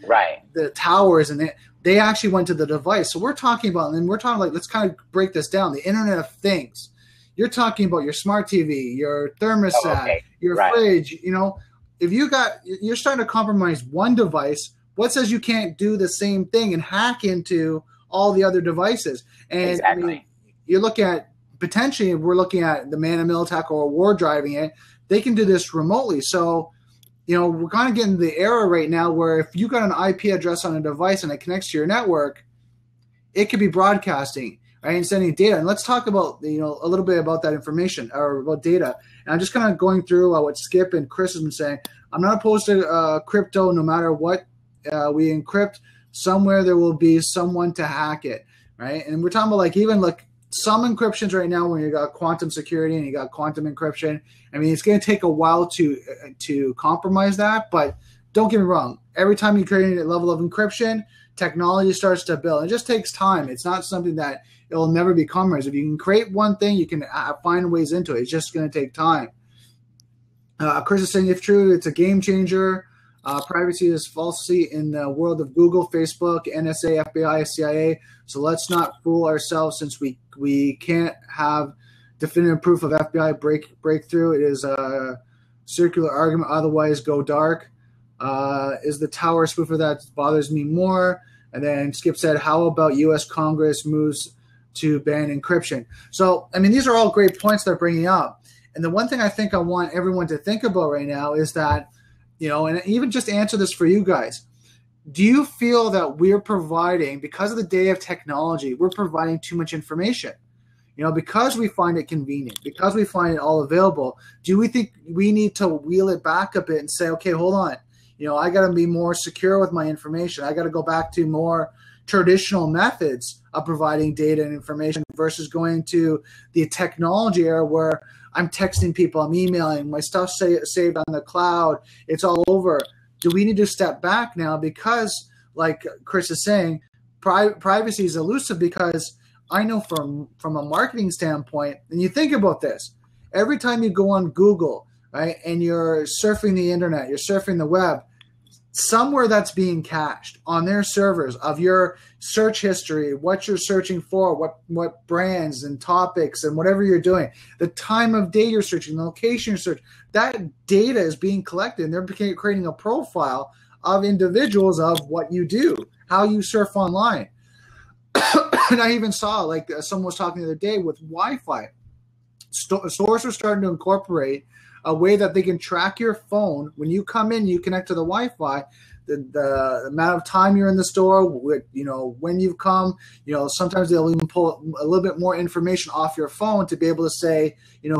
towers, and they actually went to the device. So we're talking about, and we're talking like, let's kind of break this down. The Internet of Things. You're talking about your smart TV, your thermostat, your fridge. If you're starting to compromise one device, what says you can't do the same thing and hack into all the other devices? And exactly. You look at potentially, we're looking at the man-in-the-middle attack or war driving it. They can do this remotely. So, we're kind of getting the era right now where if you got an IP address on a device and it connects to your network, it could be broadcasting, right, and sending data. And let's talk about, a little bit about that information or about data. And I'm just kind of going through what Skip and Chris have been saying. I'm not opposed to crypto no matter what we encrypt. Somewhere there will be someone to hack it, right? And we're talking about some encryptions right now when you got quantum security and you got quantum encryption. It's going to take a while to compromise that, but don't get me wrong. Every time you create a level of encryption, technology starts to build. It just takes time. It's not something that it will never be compromised. If you can create one thing, you can find ways into it. It's just going to take time. Chris is saying, if true, it's a game changer. Privacy is falsely in the world of Google, Facebook, NSA, FBI, CIA. So let's not fool ourselves since we can't have definitive proof of FBI breakthrough. It is a circular argument. Otherwise, go dark. Is the tower spoofer that bothers me more? And then Skip said, how about U.S. Congress moves to ban encryption? So, these are all great points they're bringing up. And the one thing I think I want everyone to think about right now is that, and even just answer this for you guys. Do you feel that we're providing, because of the day of technology, we're providing too much information? Because we find it convenient, because we find it all available, do we think we need to wheel it back a bit and say, okay, hold on. I got to be more secure with my information. I got to go back to more traditional methods of providing data and information versus going to the technology era where I'm texting people, I'm emailing, my stuff's saved on the cloud, it's all over. Do we need to step back now because, like Chris is saying, privacy is elusive? Because I know from a marketing standpoint, and you think about this, every time you go on Google, right, and you're surfing the internet, you're surfing the web, somewhere that's being cached on their servers of your search history, what you're searching for, what brands and topics and whatever you're doing, the time of day you're searching, the location you're searching, that data is being collected, and they're creating a profile of individuals of what you do, how you surf online. And I even saw, someone was talking the other day with Wi-Fi. Stores are starting to incorporate a way that they can track your phone. When you come in, you connect to the Wi-Fi, the amount of time you're in the store, when you've come, sometimes they'll even pull a little bit more information off your phone to be able to say,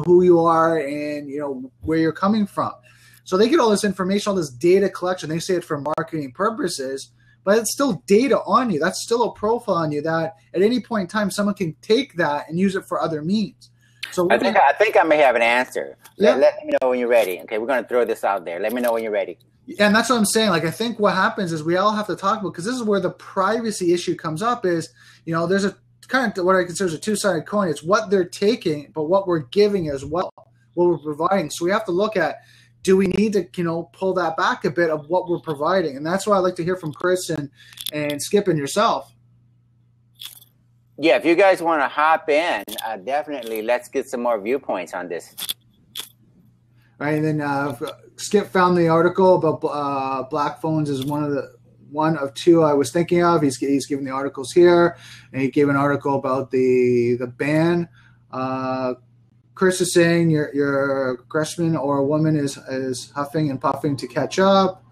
who you are and, where you're coming from. So they get all this information, all this data collection. They say it for marketing purposes, but it's still data on you. That's still a profile on you that at any point in time, someone can take that and use it for other means. So I think I may have an answer. Yeah. Let me know when you're ready. Okay, we're going to throw this out there. Let me know when you're ready. And that's what I'm saying. I think what happens is we all have to talk about, because this is where the privacy issue comes up, is, there's a kind of what I consider a two-sided coin. It's what they're taking, but what we're giving as well, what we're providing. So we have to look at, do we need to, pull that back a bit of what we're providing? And that's why I like to hear from Chris and Skip and yourself. Yeah, if you guys want to hop in, definitely let's get some more viewpoints on this. All right, and then Skip found the article about black phones is one of one of two I was thinking of. He's given the articles here, and he gave an article about the ban. Chris is saying your Gressman or a woman is huffing and puffing to catch up.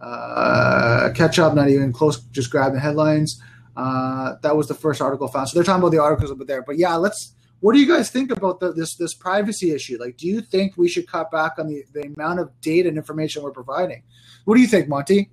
Not even close, just grab the headlines. That was the first article found. So they're talking about the articles over there. But yeah, what do you guys think about this privacy issue? Like, do you think we should cut back on the amount of data and information we're providing? What do you think, Monty?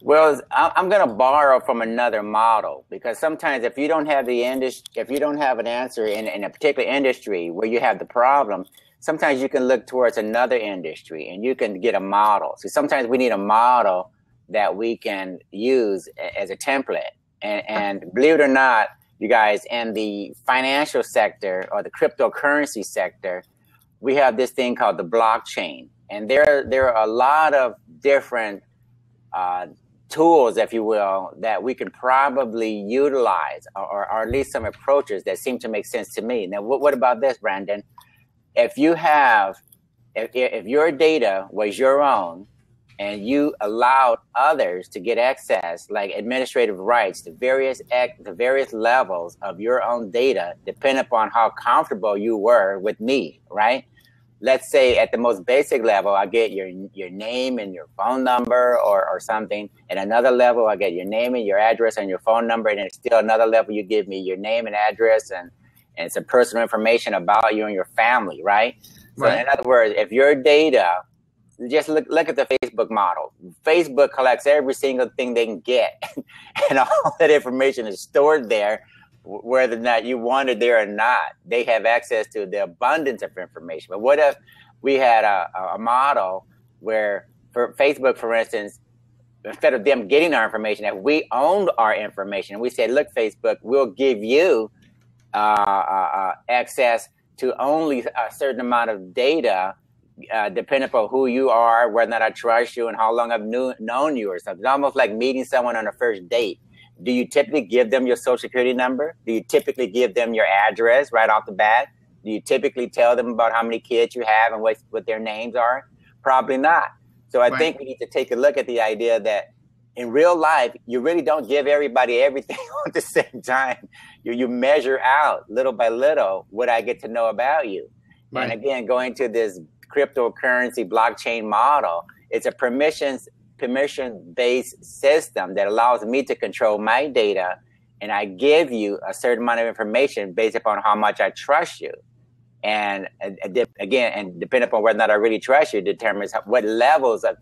Well, I'm going to borrow from another model, because sometimes if you don't have an answer in a particular industry where you have the problem, sometimes you can look towards another industry and you can get a model. So sometimes we need a model that we can use as a template. And believe it or not, you guys, in the financial sector or the cryptocurrency sector, we have this thing called the blockchain. And there are a lot of different tools, if you will, that we can probably utilize, or at least some approaches that seem to make sense to me. Now, what about this, Brandon? If your data was your own and you allowed others to get access, like administrative rights, to various levels of your own data, depending upon how comfortable you were with me, right? Let's say at the most basic level, I get your name and your phone number or something. At another level, I get your name and your address and your phone number. And then still another level, you give me your name and address and some personal information about you and your family, right? So in other words, if your data, just look at the Facebook model. Facebook collects every single thing they can get, and all that information is stored there, whether or not you want it there or not. They have access to the abundance of information. But what if we had a model where, for Facebook, for instance, instead of them getting our information, that we owned our information, and we said, look, Facebook, we'll give you access to only a certain amount of data, depending upon who you are, whether or not I trust you, and how long I've known you or something. It's almost like meeting someone on a first date. Do you typically give them your social security number? Do you typically give them your address right off the bat? Do you typically tell them about how many kids you have and what their names are? Probably not. So I think we need to take a look at the idea that in real life, you really don't give everybody everything at the same time. You measure out little by little what I get to know about you. Right. And again, going to this cryptocurrency blockchain model, it's a permission-based system that allows me to control my data, and I give you a certain amount of information based upon how much I trust you. And again, and depending upon whether or not I really trust you, determines what levels of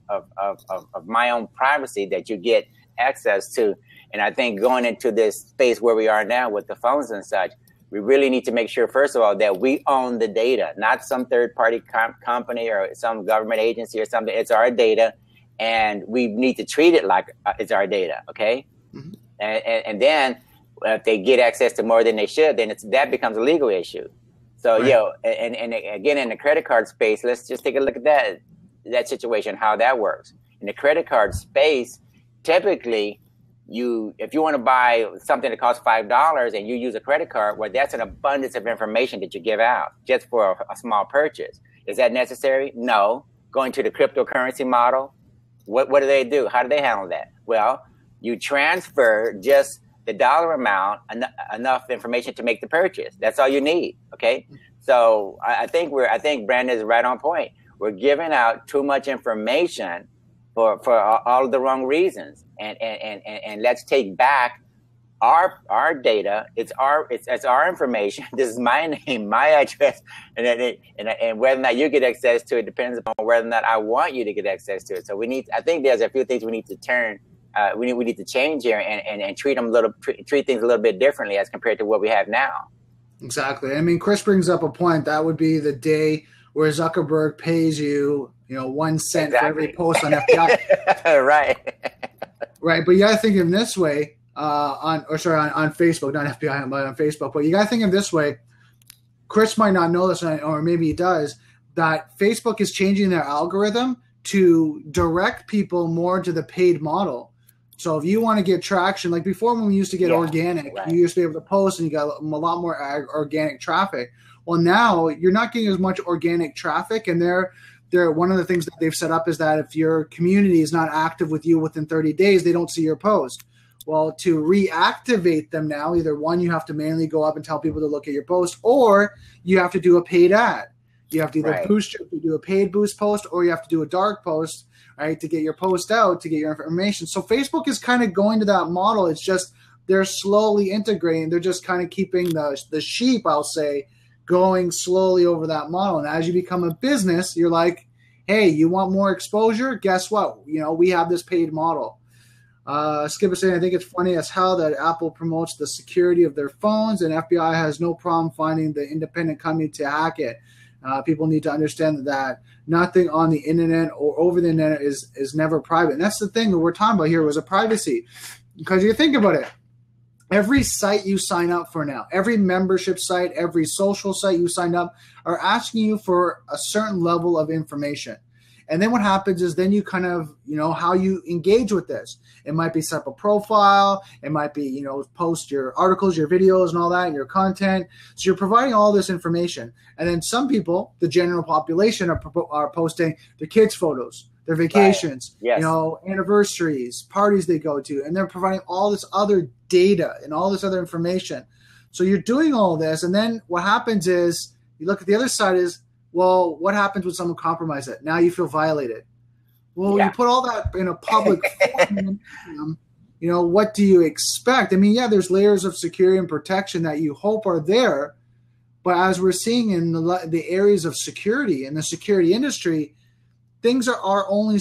my own privacy that you get access to. And I think going into this space where we are now with the phones and such, we really need to make sure, first of all, that we own the data, not some third-party company or some government agency or something. It's our data, and we need to treat it like it's our data, okay? Mm-hmm. And then if they get access to more than they should, then that becomes a legal issue. So, and again, in the credit card space, let's just take a look at that situation, how that works. In the credit card space, typically, if you want to buy something that costs $5 and you use a credit card, well, that's an abundance of information that you give out just for a small purchase. Is that necessary? No. Going to the cryptocurrency model, what do they do? How do they handle that? Well, you transfer just the dollar amount, enough information to make the purchase. That's all you need. Okay. So I think Brandon is right on point. We're giving out too much information for all of the wrong reasons. And let's take back our data. It's our information. This is my name, my address, and whether or not you get access to it depends upon whether or not I want you to get access to it. So I think there's a few things we need to turn. We need to change here and treat things a little bit differently as compared to what we have now. Exactly. I mean, Chris brings up a point. That would be the day where Zuckerberg pays you, 1 cent for every post on FBI. Right. Right. But you got to think of it this way on Facebook, not FBI, but on Facebook. But you got to think of it this way. Chris might not know this, or maybe he does, that Facebook is changing their algorithm to direct people more to the paid model. So if you want to get traction, like before when we used to get organic, you used to be able to post and you got a lot more organic traffic. Well, now you're not getting as much organic traffic, and one of the things that they've set up is that if your community is not active with you within 30 days, they don't see your post. Well, to reactivate them now, either one, you have to manually go up and tell people to look at your post, or you have to do a paid ad. You have to either do a paid boost post, or you have to do a dark post, right, to get your post out, to get your information. So Facebook is kind of going to that model. It's just they're slowly integrating. They're just kind of keeping the sheep, I'll say, going slowly over that model. And as you become a business, you're like, hey, you want more exposure? Guess what? We have this paid model. Skip is saying, I think it's funny as hell that Apple promotes the security of their phones and FBI has no problem finding the independent company to hack it. People need to understand that nothing on the internet or over the internet is never private. And that's the thing that we're talking about here was a privacy. Because you think about it, every site you sign up for now, every membership site, every social site you sign up are asking you for a certain level of information. And then what happens is then you kind of, how you engage with this. It might be set up a profile. It might be, post your articles, your videos and all that and your content. So you're providing all this information. And then some people, the general population, are posting their kids' photos, their vacations, right. Yes. Anniversaries, parties they go to. And they're providing all this other data and all this other information. So you're doing all this. And then what happens is you look at the other side is, well, what happens when someone compromises it? Now you feel violated. Well, you put all that in a public forum, what do you expect? I mean, there's layers of security and protection that you hope are there. But as we're seeing in the areas of security, in the security industry, things are only,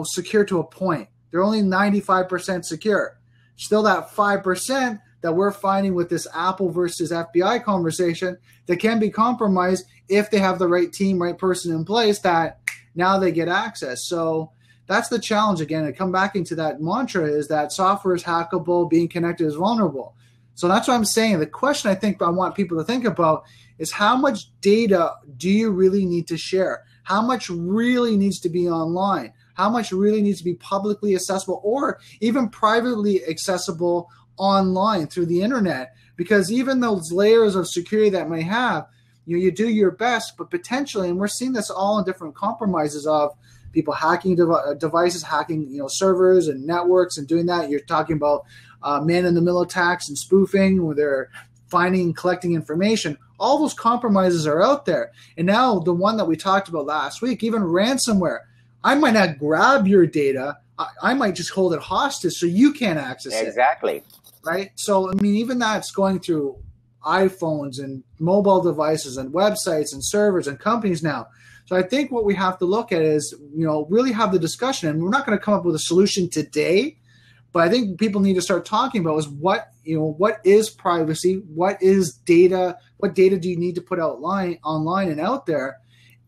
secure to a point. They're only 95% secure. Still that 5% that we're finding with this Apple versus FBI conversation that can be compromised if they have the right team, right person in place that now they get access. So that's the challenge again. I come back into that mantra is that software is hackable, being connected is vulnerable. So that's what I'm saying. The question I think I want people to think about is how much data do you really need to share? How much really needs to be online? How much really needs to be publicly accessible or even privately accessible online through the internet? Because even those layers of security that may have, you do your best, but potentially, and we're seeing this all in different compromises of people hacking devices, hacking servers and networks and doing that. You're talking about man-in-the-middle attacks and spoofing where they're finding and collecting information. All those compromises are out there. And now the one that we talked about last week, even ransomware. I might not grab your data. I might just hold it hostage so you can't access it. Exactly. Right? So, I mean, even that's going through iPhones and mobile devices and websites and servers and companies now. So I think what we have to look at is, really have the discussion. And we're not going to come up with a solution today, but I think people need to start talking about is what is privacy? What is data? What data do you need to put online and out there?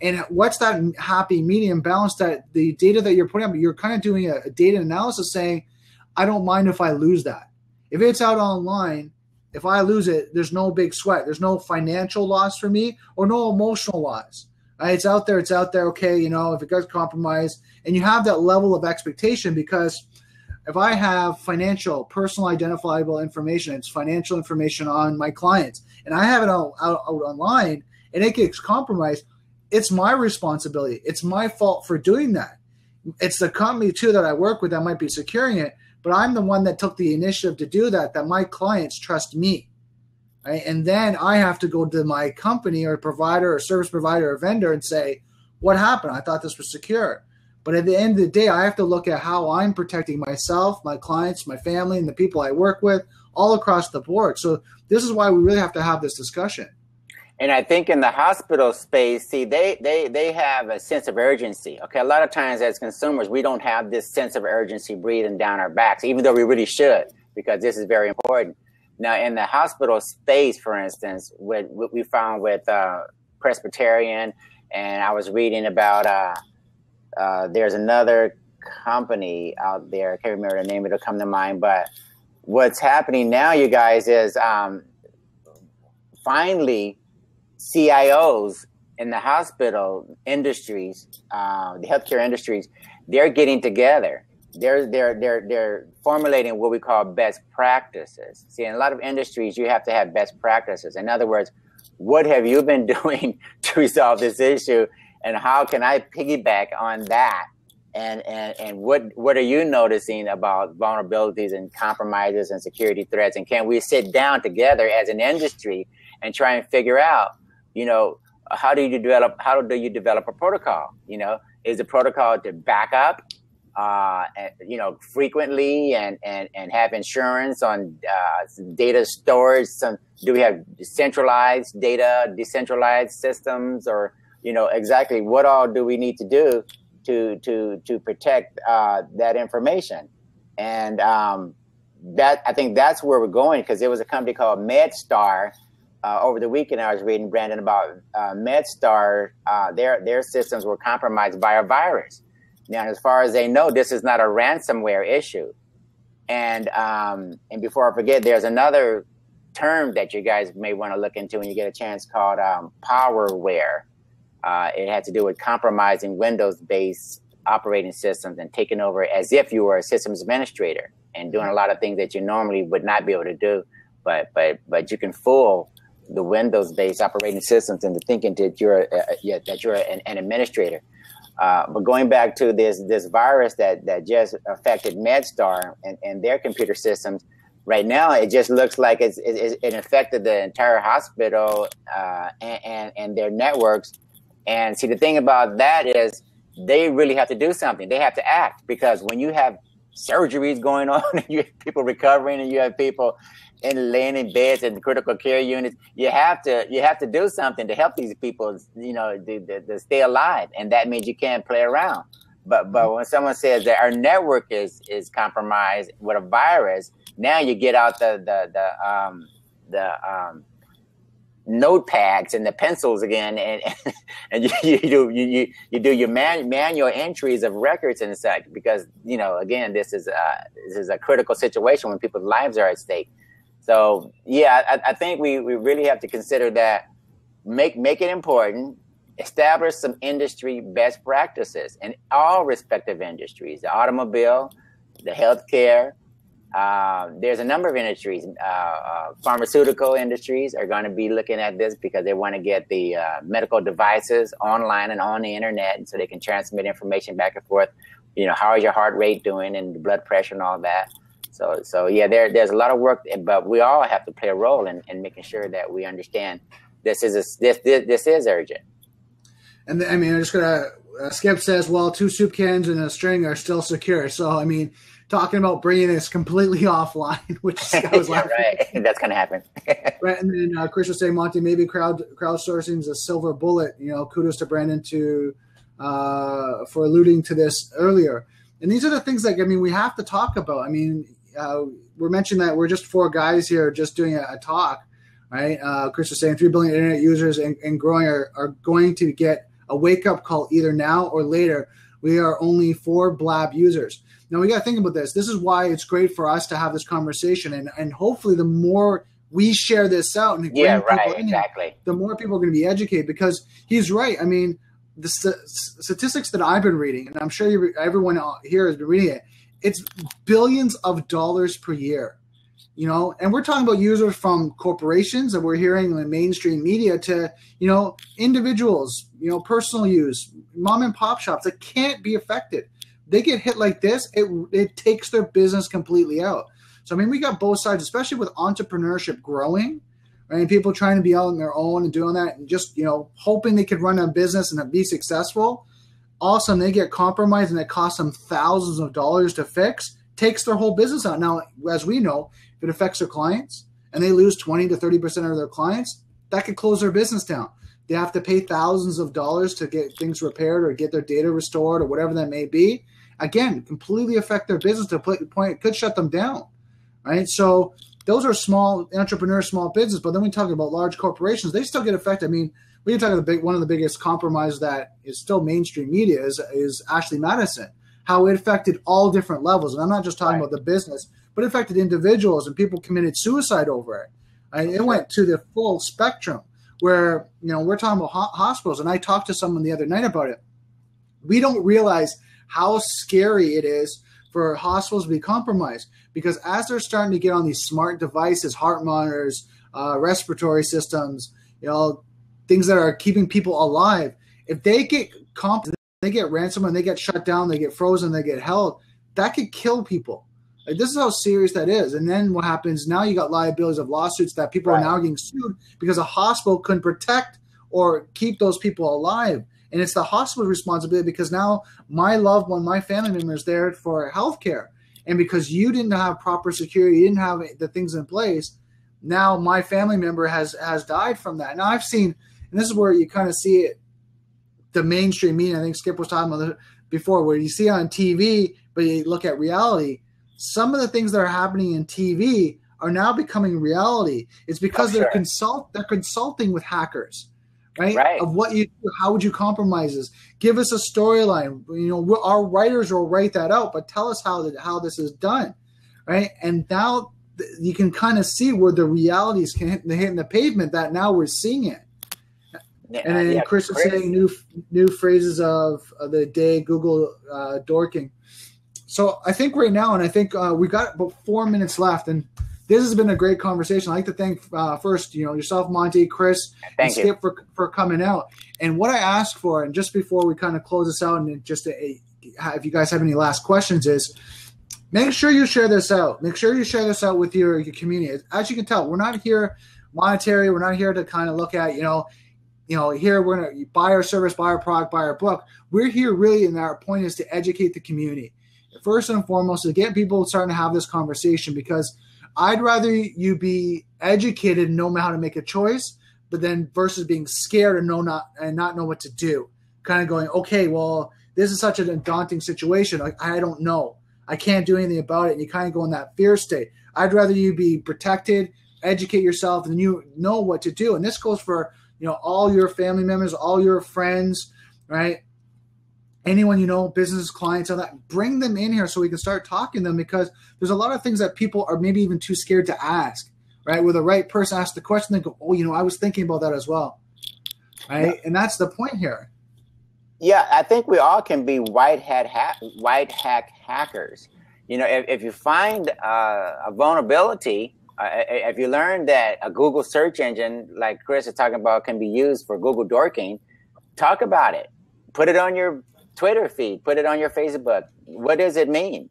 And what's that happy medium balance that the data that you're putting up, you're kind of doing a data analysis saying, I don't mind if I lose that. If it's out online, if I lose it, there's no big sweat. There's no financial loss for me or no emotional loss. It's out there. It's out there. Okay, if it gets compromised, and you have that level of expectation because if I have personal identifiable information, it's financial information on my clients, and I have it out online and it gets compromised, it's my responsibility. It's my fault for doing that. It's the company, too, that I work with that might be securing it, but I'm the one that took the initiative to do that my clients trust me. Right? And then I have to go to my company or provider or service provider or vendor and say, what happened? I thought this was secure. But at the end of the day, I have to look at how I'm protecting myself, my clients, my family, and the people I work with all across the board. So this is why we really have to have this discussion. And I think in the hospital space, see, they have a sense of urgency. Okay, a lot of times as consumers, we don't have this sense of urgency breathing down our backs, even though we really should, because this is very important. Now, in the hospital space, for instance, what we found with Presbyterian, and I was reading about there's another company out there. I can't remember the name, it'll come to mind. But what's happening now, you guys, is finally CIOs in the hospital industries, the healthcare industries, they're getting together. They're formulating what we call best practices. See, in a lot of industries, you have to have best practices. In other words, what have you been doing to resolve this issue? and how can I piggyback on that? And what are you noticing about vulnerabilities and compromises and security threats? And can we sit down together as an industry and try and figure out, how do you develop a protocol? Is the protocol to back up, frequently and have insurance on data storage? Do we have centralized data, decentralized systems, or exactly what all do we need to do to protect that information? And that, I think that's where we're going, because there was a company called MedStar. Over the weekend, I was reading, Brandon, about MedStar. Their systems were compromised by a virus. Now, as far as they know, this is not a ransomware issue. And before I forget, there's another term that you guys may want to look into when you get a chance, called powerware. It had to do with compromising Windows-based operating systems and taking over as if you were a systems administrator and doing a lot of things that you normally would not be able to do. But you can fool the Windows-based operating systems into thinking that you're an administrator. But going back to this virus that just affected MedStar and their computer systems, right now it just looks like it affected the entire hospital and their networks. And see, the thing about that is they really have to do something. They have to act, because when you have surgeries going on and you have people recovering and you have people laying in beds in critical care units, you have to do something to help these people, to stay alive. And that means you can't play around. But when someone says that our network is compromised with a virus, now you get out the notepads and the pencils again, and you do your manual entries of records and such, because again, this is a critical situation when people's lives are at stake. So yeah, I think we really have to consider that, make it important, establish some industry best practices in all respective industries, the automobile, the healthcare. There's a number of industries. Pharmaceutical industries are going to be looking at this because they want to get the medical devices online and on the internet, and so they can transmit information back and forth. How is your heart rate doing and the blood pressure and all that. So yeah, there's a lot of work, but we all have to play a role in making sure that we understand this is urgent. And I'm just gonna Skip says, well, 2 soup cans and a string are still secure. So talking about bringing this completely offline, which I was laughing. Right, that's gonna happen. Right, and then Chris was saying, Monty, maybe crowdsourcing is a silver bullet. Kudos to Brandon for alluding to this earlier. And these are the things we have to talk about. We're mentioning that we're just 4 guys here just doing a talk, right? Chris was saying 3 billion internet users and growing are going to get a wake-up call either now or later. We are only 4 blab users. Now, we got to think about this. This is why it's great for us to have this conversation. And hopefully the more we share this out and exactly, the more people are going to be educated, because he's right. The statistics that I've been reading, and I'm sure everyone here has been reading it, it's billions of dollars per year, and we're talking about users from corporations that we're hearing in the mainstream media to, individuals, personal use, mom and pop shops that can't be affected. They get hit like this, it takes their business completely out. So, we got both sides, especially with entrepreneurship growing, right? And people trying to be out on their own and doing that and just, hoping they could run a business and be successful. All of a sudden they get compromised and it costs them thousands of dollars to fix, takes their whole business out. Now, as we know, if it affects their clients and they lose 20 to 30% of their clients, that could close their business down. They have to pay thousands of dollars to get things repaired or get their data restored or whatever that may be. Again, completely affect their business to the point it could shut them down, right? So those are small entrepreneurs, small business. But then we talk about large corporations, they still get affected. We can talk about one of the biggest compromises that is still mainstream media is Ashley Madison, how it affected all different levels. And I'm not just talking about the business, but it affected individuals and people committed suicide over it. It went to the full spectrum where, we're talking about hospitals. And I talked to someone the other night about it. We don't realize how scary it is for hospitals to be compromised, because as they're starting to get on these smart devices, heart monitors, respiratory systems, things that are keeping people alive, If they get they get ransom and they get shut down, they get frozen, they get held, that could kill people. Like, this is how serious that is. And then what happens now, you got liabilities of lawsuits that people are now getting sued because a hospital couldn't protect or keep those people alive. And it's the hospital's responsibility because now my loved one, my family member is there for healthcare. And because you didn't have proper security, you didn't have the things in place, now my family member has died from that. Now I've seen, and this is where you kind of see it, the mainstream media, I think Skip was talking about it before, where you see it on TV, but you look at reality. Some of the things that are happening in TV are now becoming reality. It's because they're consulting with hackers, right? Of what you do, how would you compromise this? Give us a storyline. You know, our writers will write that out, but tell us how this is done, right? And now you can kind of see where the realities can hit the pavement. That now we're seeing it. And then Chris is saying new phrases of the day, Google dorking. So I think right now, and I think we got about 4 minutes left, and this has been a great conversation. I'd like to thank first, yourself, Monty, Chris, and Skip for coming out. And what I asked for, and just before we kind of close this out, and just if you guys have any last questions, is make sure you share this out. Make sure you share this out with your community. As you can tell, we're not here monetary. We're not here to kind of look at, here we're going to buy our service, buy our product, buy our book. We're here really, and our point is to educate the community. First and foremost, to get people starting to have this conversation, because I'd rather you be educated and know how to make a choice, but then versus being scared and not know what to do. Kind of going, okay, well, this is such a daunting situation. I don't know. I can't do anything about it. And you kind of go in that fear state. I'd rather you be protected, educate yourself, and you know what to do. And this goes for all your family members, all your friends, right? Anyone business clients, all that, bring them in here so we can start talking to them, because there's a lot of things that people are maybe even too scared to ask, right? Where the right person asks the question, they go, oh, I was thinking about that as well, right? Yeah. And that's the point here. Yeah, I think we all can be white hat hackers. If you find a vulnerability, if you learn that a Google search engine, like Chris is talking about, can be used for Google dorking, talk about it. Put it on your Twitter feed, put it on your Facebook. What does it mean?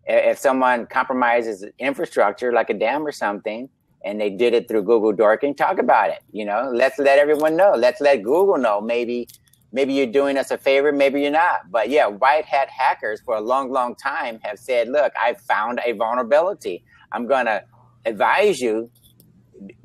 If someone compromises infrastructure like a dam or something, and they did it through Google dorking, talk about it. Let's let everyone know. Let's let Google know. Maybe you're doing us a favor, maybe you're not. But yeah, white hat hackers for a long, long time have said, look, I found a vulnerability. I'm going to advise you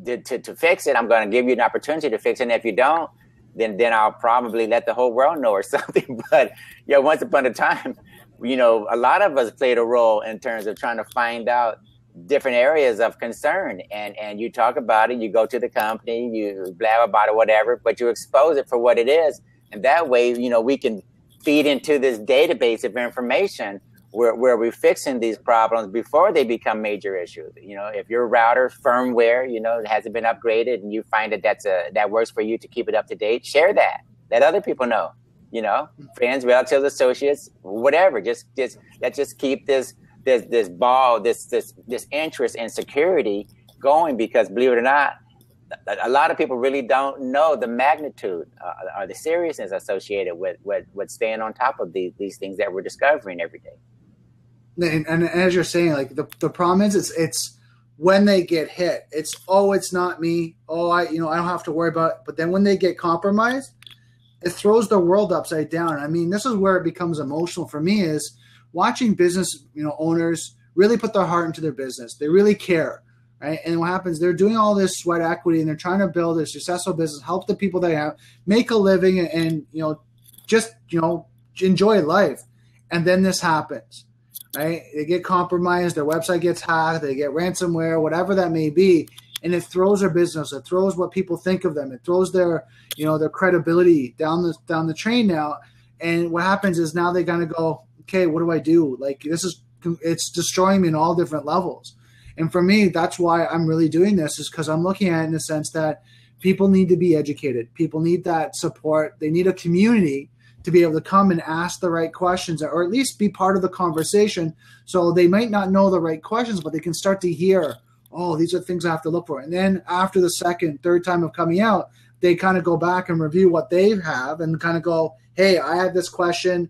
to fix it. I'm going to give you an opportunity to fix it. And if you don't, then I'll probably let the whole world know or something. But once upon a time, a lot of us played a role in terms of trying to find out different areas of concern. And you talk about it, you go to the company, you blab about it, whatever, but you expose it for what it is. And that way, we can feed into this database of information where we're fixing these problems before they become major issues. If your router firmware, hasn't been upgraded, and you find that works for you to keep it up to date, share that. Let other people know. Friends, relatives, associates, whatever. Let's keep this interest in security going, because believe it or not, a lot of people really don't know the magnitude or the seriousness associated with staying on top of these things that we're discovering every day. And as you're saying, like the problem is it's when they get hit, it's not me. I don't have to worry about it. But then when they get compromised, it throws the world upside down. I mean, this is where it becomes emotional for me, is watching business, owners really put their heart into their business. They really care, right? And what happens, they're doing all this sweat equity and they're trying to build a successful business, help the people they have, make a living, and just enjoy life. And then this happens. Right? They get compromised, their website gets hacked, they get ransomware, whatever that may be, and it throws their business, it throws what people think of them, it throws their credibility down the train now. And what happens is now they're gonna go, okay, what do I do? Like, it's destroying me in all different levels. And for me, that's why I'm really doing this, is because I'm looking at it in the sense that people need to be educated, people need that support, they need a community to be able to come and ask the right questions, or at least be part of the conversation. So they might not know the right questions, but they can start to hear, oh, these are things I have to look for. And then after the second, third time of coming out, they kind of go back and review what they have and kind of go, hey, I have this question,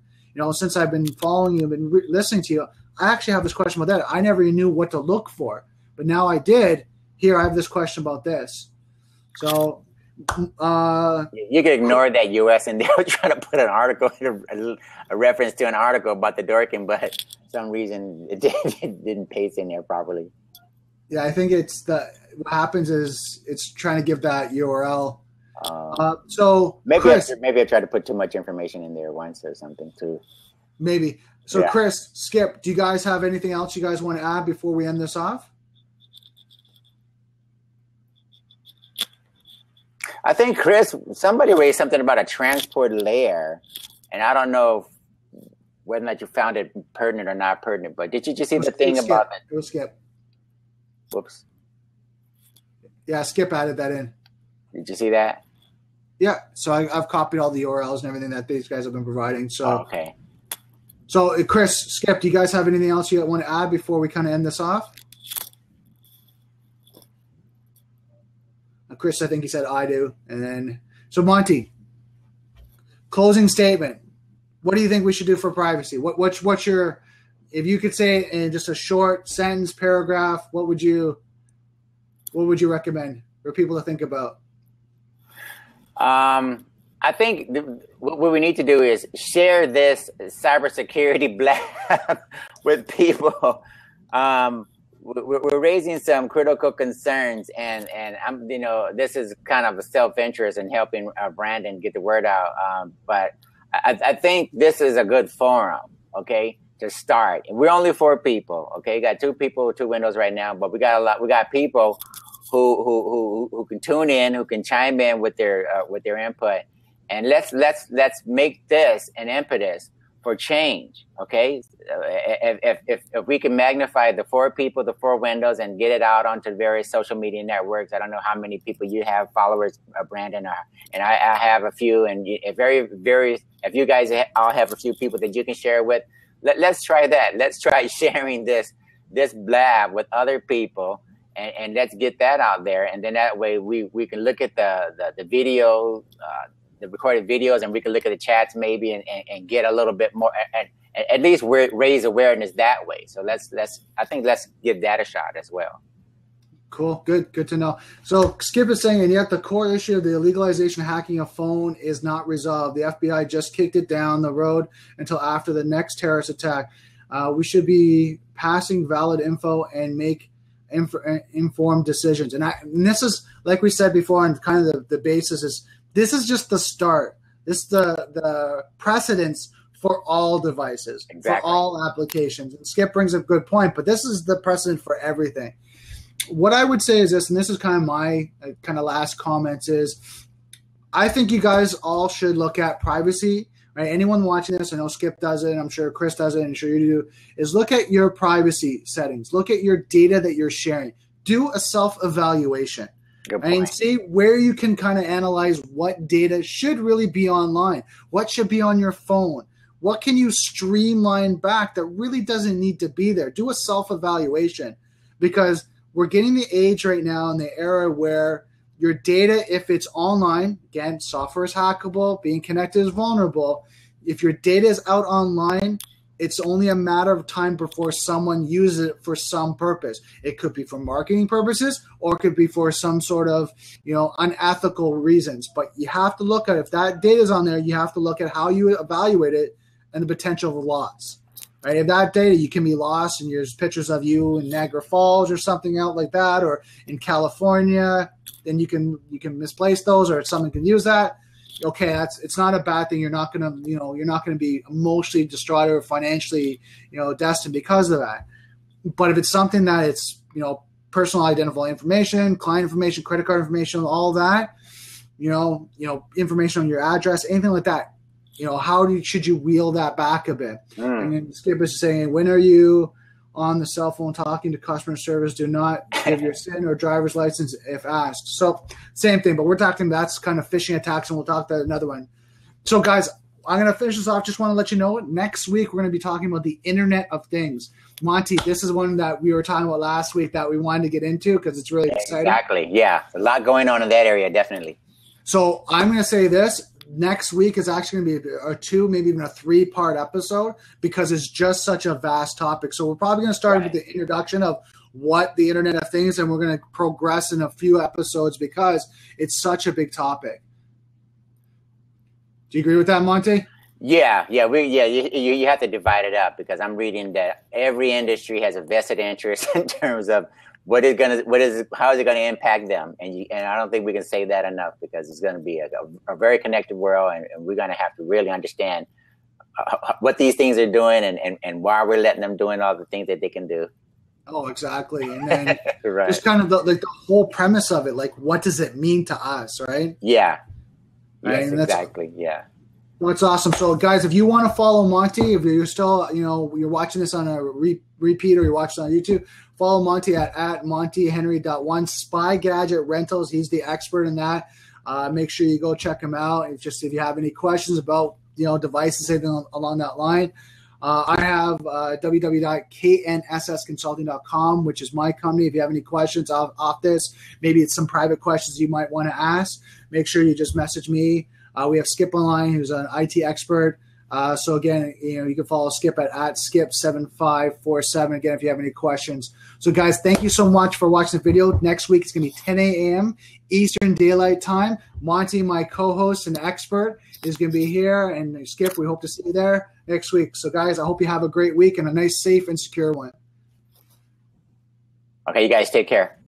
since I've been following you and listening to you, I actually have this question about that. I never even knew what to look for, but now I did. Here, I have this question about this. So you can ignore that US and they'll try to put an article, a reference to an article about the dorking, but for some reason it didn't paste in there properly. Yeah, I think what happens is it's trying to give that URL. So maybe Chris, maybe I tried to put too much information in there once or something too. Maybe. So yeah. Chris, Skip, do you guys have anything else you guys want to add before we end this off? I think, Chris, somebody raised something about a transport layer, and I don't know whether or not you found it pertinent or not pertinent, but did you just see the thing about it? It was Skip. Whoops. Yeah, Skip added that in. Did you see that? Yeah, so I've copied all the URLs and everything that these guys have been providing. So okay. So Chris, Skip, do you guys have anything else you want to add before we kind of end this off? Chris, I think he said I do. And then, so Monty, closing statement. What do you think we should do for privacy? What's your, if you could say it in just a short sentence, paragraph, what would you recommend for people to think about? I think what we need to do is share this cybersecurity blab with people. We're raising some critical concerns, and I'm, this is kind of a self-interest in helping Brandon get the word out. But I think this is a good forum, okay, to start. And we're only 4 people, okay. Got 2 people, 2 windows right now, but we got people who can tune in, who can chime in with their input, and let's make this an impetus for change, okay? If we can magnify the 4 people, the 4 windows, and get it out onto various social media networks. I don't know how many people you have followers, Brandon, and I have a few. And if you guys all have a few people that you can share with, let's try that. Let's try sharing this blab with other people, and let's get that out there. And then that way we can look at the video. The recorded videos, and we can look at the chats maybe and get a little bit more, and at least raise awareness that way. So let's give that a shot as well. Cool. Good to know. So Skip is saying, and yet the core issue of the illegalization of hacking a phone is not resolved. The FBI just kicked it down the road until after the next terrorist attack. We should be passing valid info and make informed decisions. And this is, like we said before, and kind of the basis is, this is just the start. This is the precedence for all devices, exactly, for all applications. And Skip brings up a good point, but this is the precedent for everything. What I would say is this, and this is kind of my kind of last comments, is I think you guys all should look at privacy, right? Anyone watching this, I know Skip does it, and I'm sure Chris does it, and I'm sure you do, is look at your privacy settings. Look at your data that you're sharing. Do a self-evaluation. And see where you can kind of analyze what data should really be online, what should be on your phone, what can you streamline back that really doesn't need to be there. Do a self-evaluation, because we're getting the age right now in the era where your data, if it's online, again, software is hackable, being connected is vulnerable. If your data is out online, it's only a matter of time before someone uses it for some purpose. It could be for marketing purposes, or it could be for some sort of, unethical reasons. But you have to look at, if that data is on there, you have to look at how you evaluate it and the potential of loss. Right? If that data, you can be lost and there's pictures of you in Niagara Falls or something out like that, or in California, then you can misplace those, or someone can use that. Okay, it's not a bad thing. You're not gonna be emotionally distraught or financially, destined because of that. But if it's something that it's, personal identifiable information, client information, credit card information, all that, information on your address, anything like that, should you wheel that back a bit? And then Skip is saying, when are you on the cell phone talking to customer service? Do not give your SIN or driver's license if asked. So same thing, but we're talking, that's kind of phishing attacks, and we'll talk about another one. So guys, I'm going to finish this off. Just want to let you know, next week we're going to be talking about the Internet of Things. Monty, this is one that we were talking about last week that we wanted to get into because it's really exciting. Exactly. Yeah. A lot going on in that area, definitely. So I'm going to say this. Next week is actually going to be a 2, maybe even a 3-part episode because it's just such a vast topic. So we're probably going to start with the introduction of what the Internet of Things, and we're going to progress in a few episodes because it's such a big topic. Do you agree with that, Monty? Yeah. You have to divide it up because I'm reading that every industry has a vested interest in terms of how is it going to impact them, and I don't think we can say that enough because it's going to be a very connected world, and we're going to have to really understand what these things are doing and why we're letting them doing all the things that they can do. Oh, exactly. And then right. just kind of the whole premise of it, like what does it mean to us, right? Yeah. Right? Yes, exactly. Yeah. That's awesome. So, guys, if you want to follow Monty, if you're still, you're watching this on a repeat or you're watching on YouTube, follow Monty at montyhenry.1. Spy Gadget Rentals. He's the expert in that. Make sure you go check him out. If you have any questions about, devices, anything along that line. I have www.knssconsulting.com, which is my company. If you have any questions off this, maybe it's some private questions you might want to ask, make sure you just message me. We have Skip online, who's an IT expert. So again, you can follow Skip at skip7547. Again, if you have any questions. So guys, thank you so much for watching the video. Next week it's going to be 10 a.m. Eastern Daylight Time. Monty, my co-host and expert, is going to be here, and Skip, we hope to see you there next week. So guys, I hope you have a great week and a nice, safe, and secure one. Okay, you guys take care.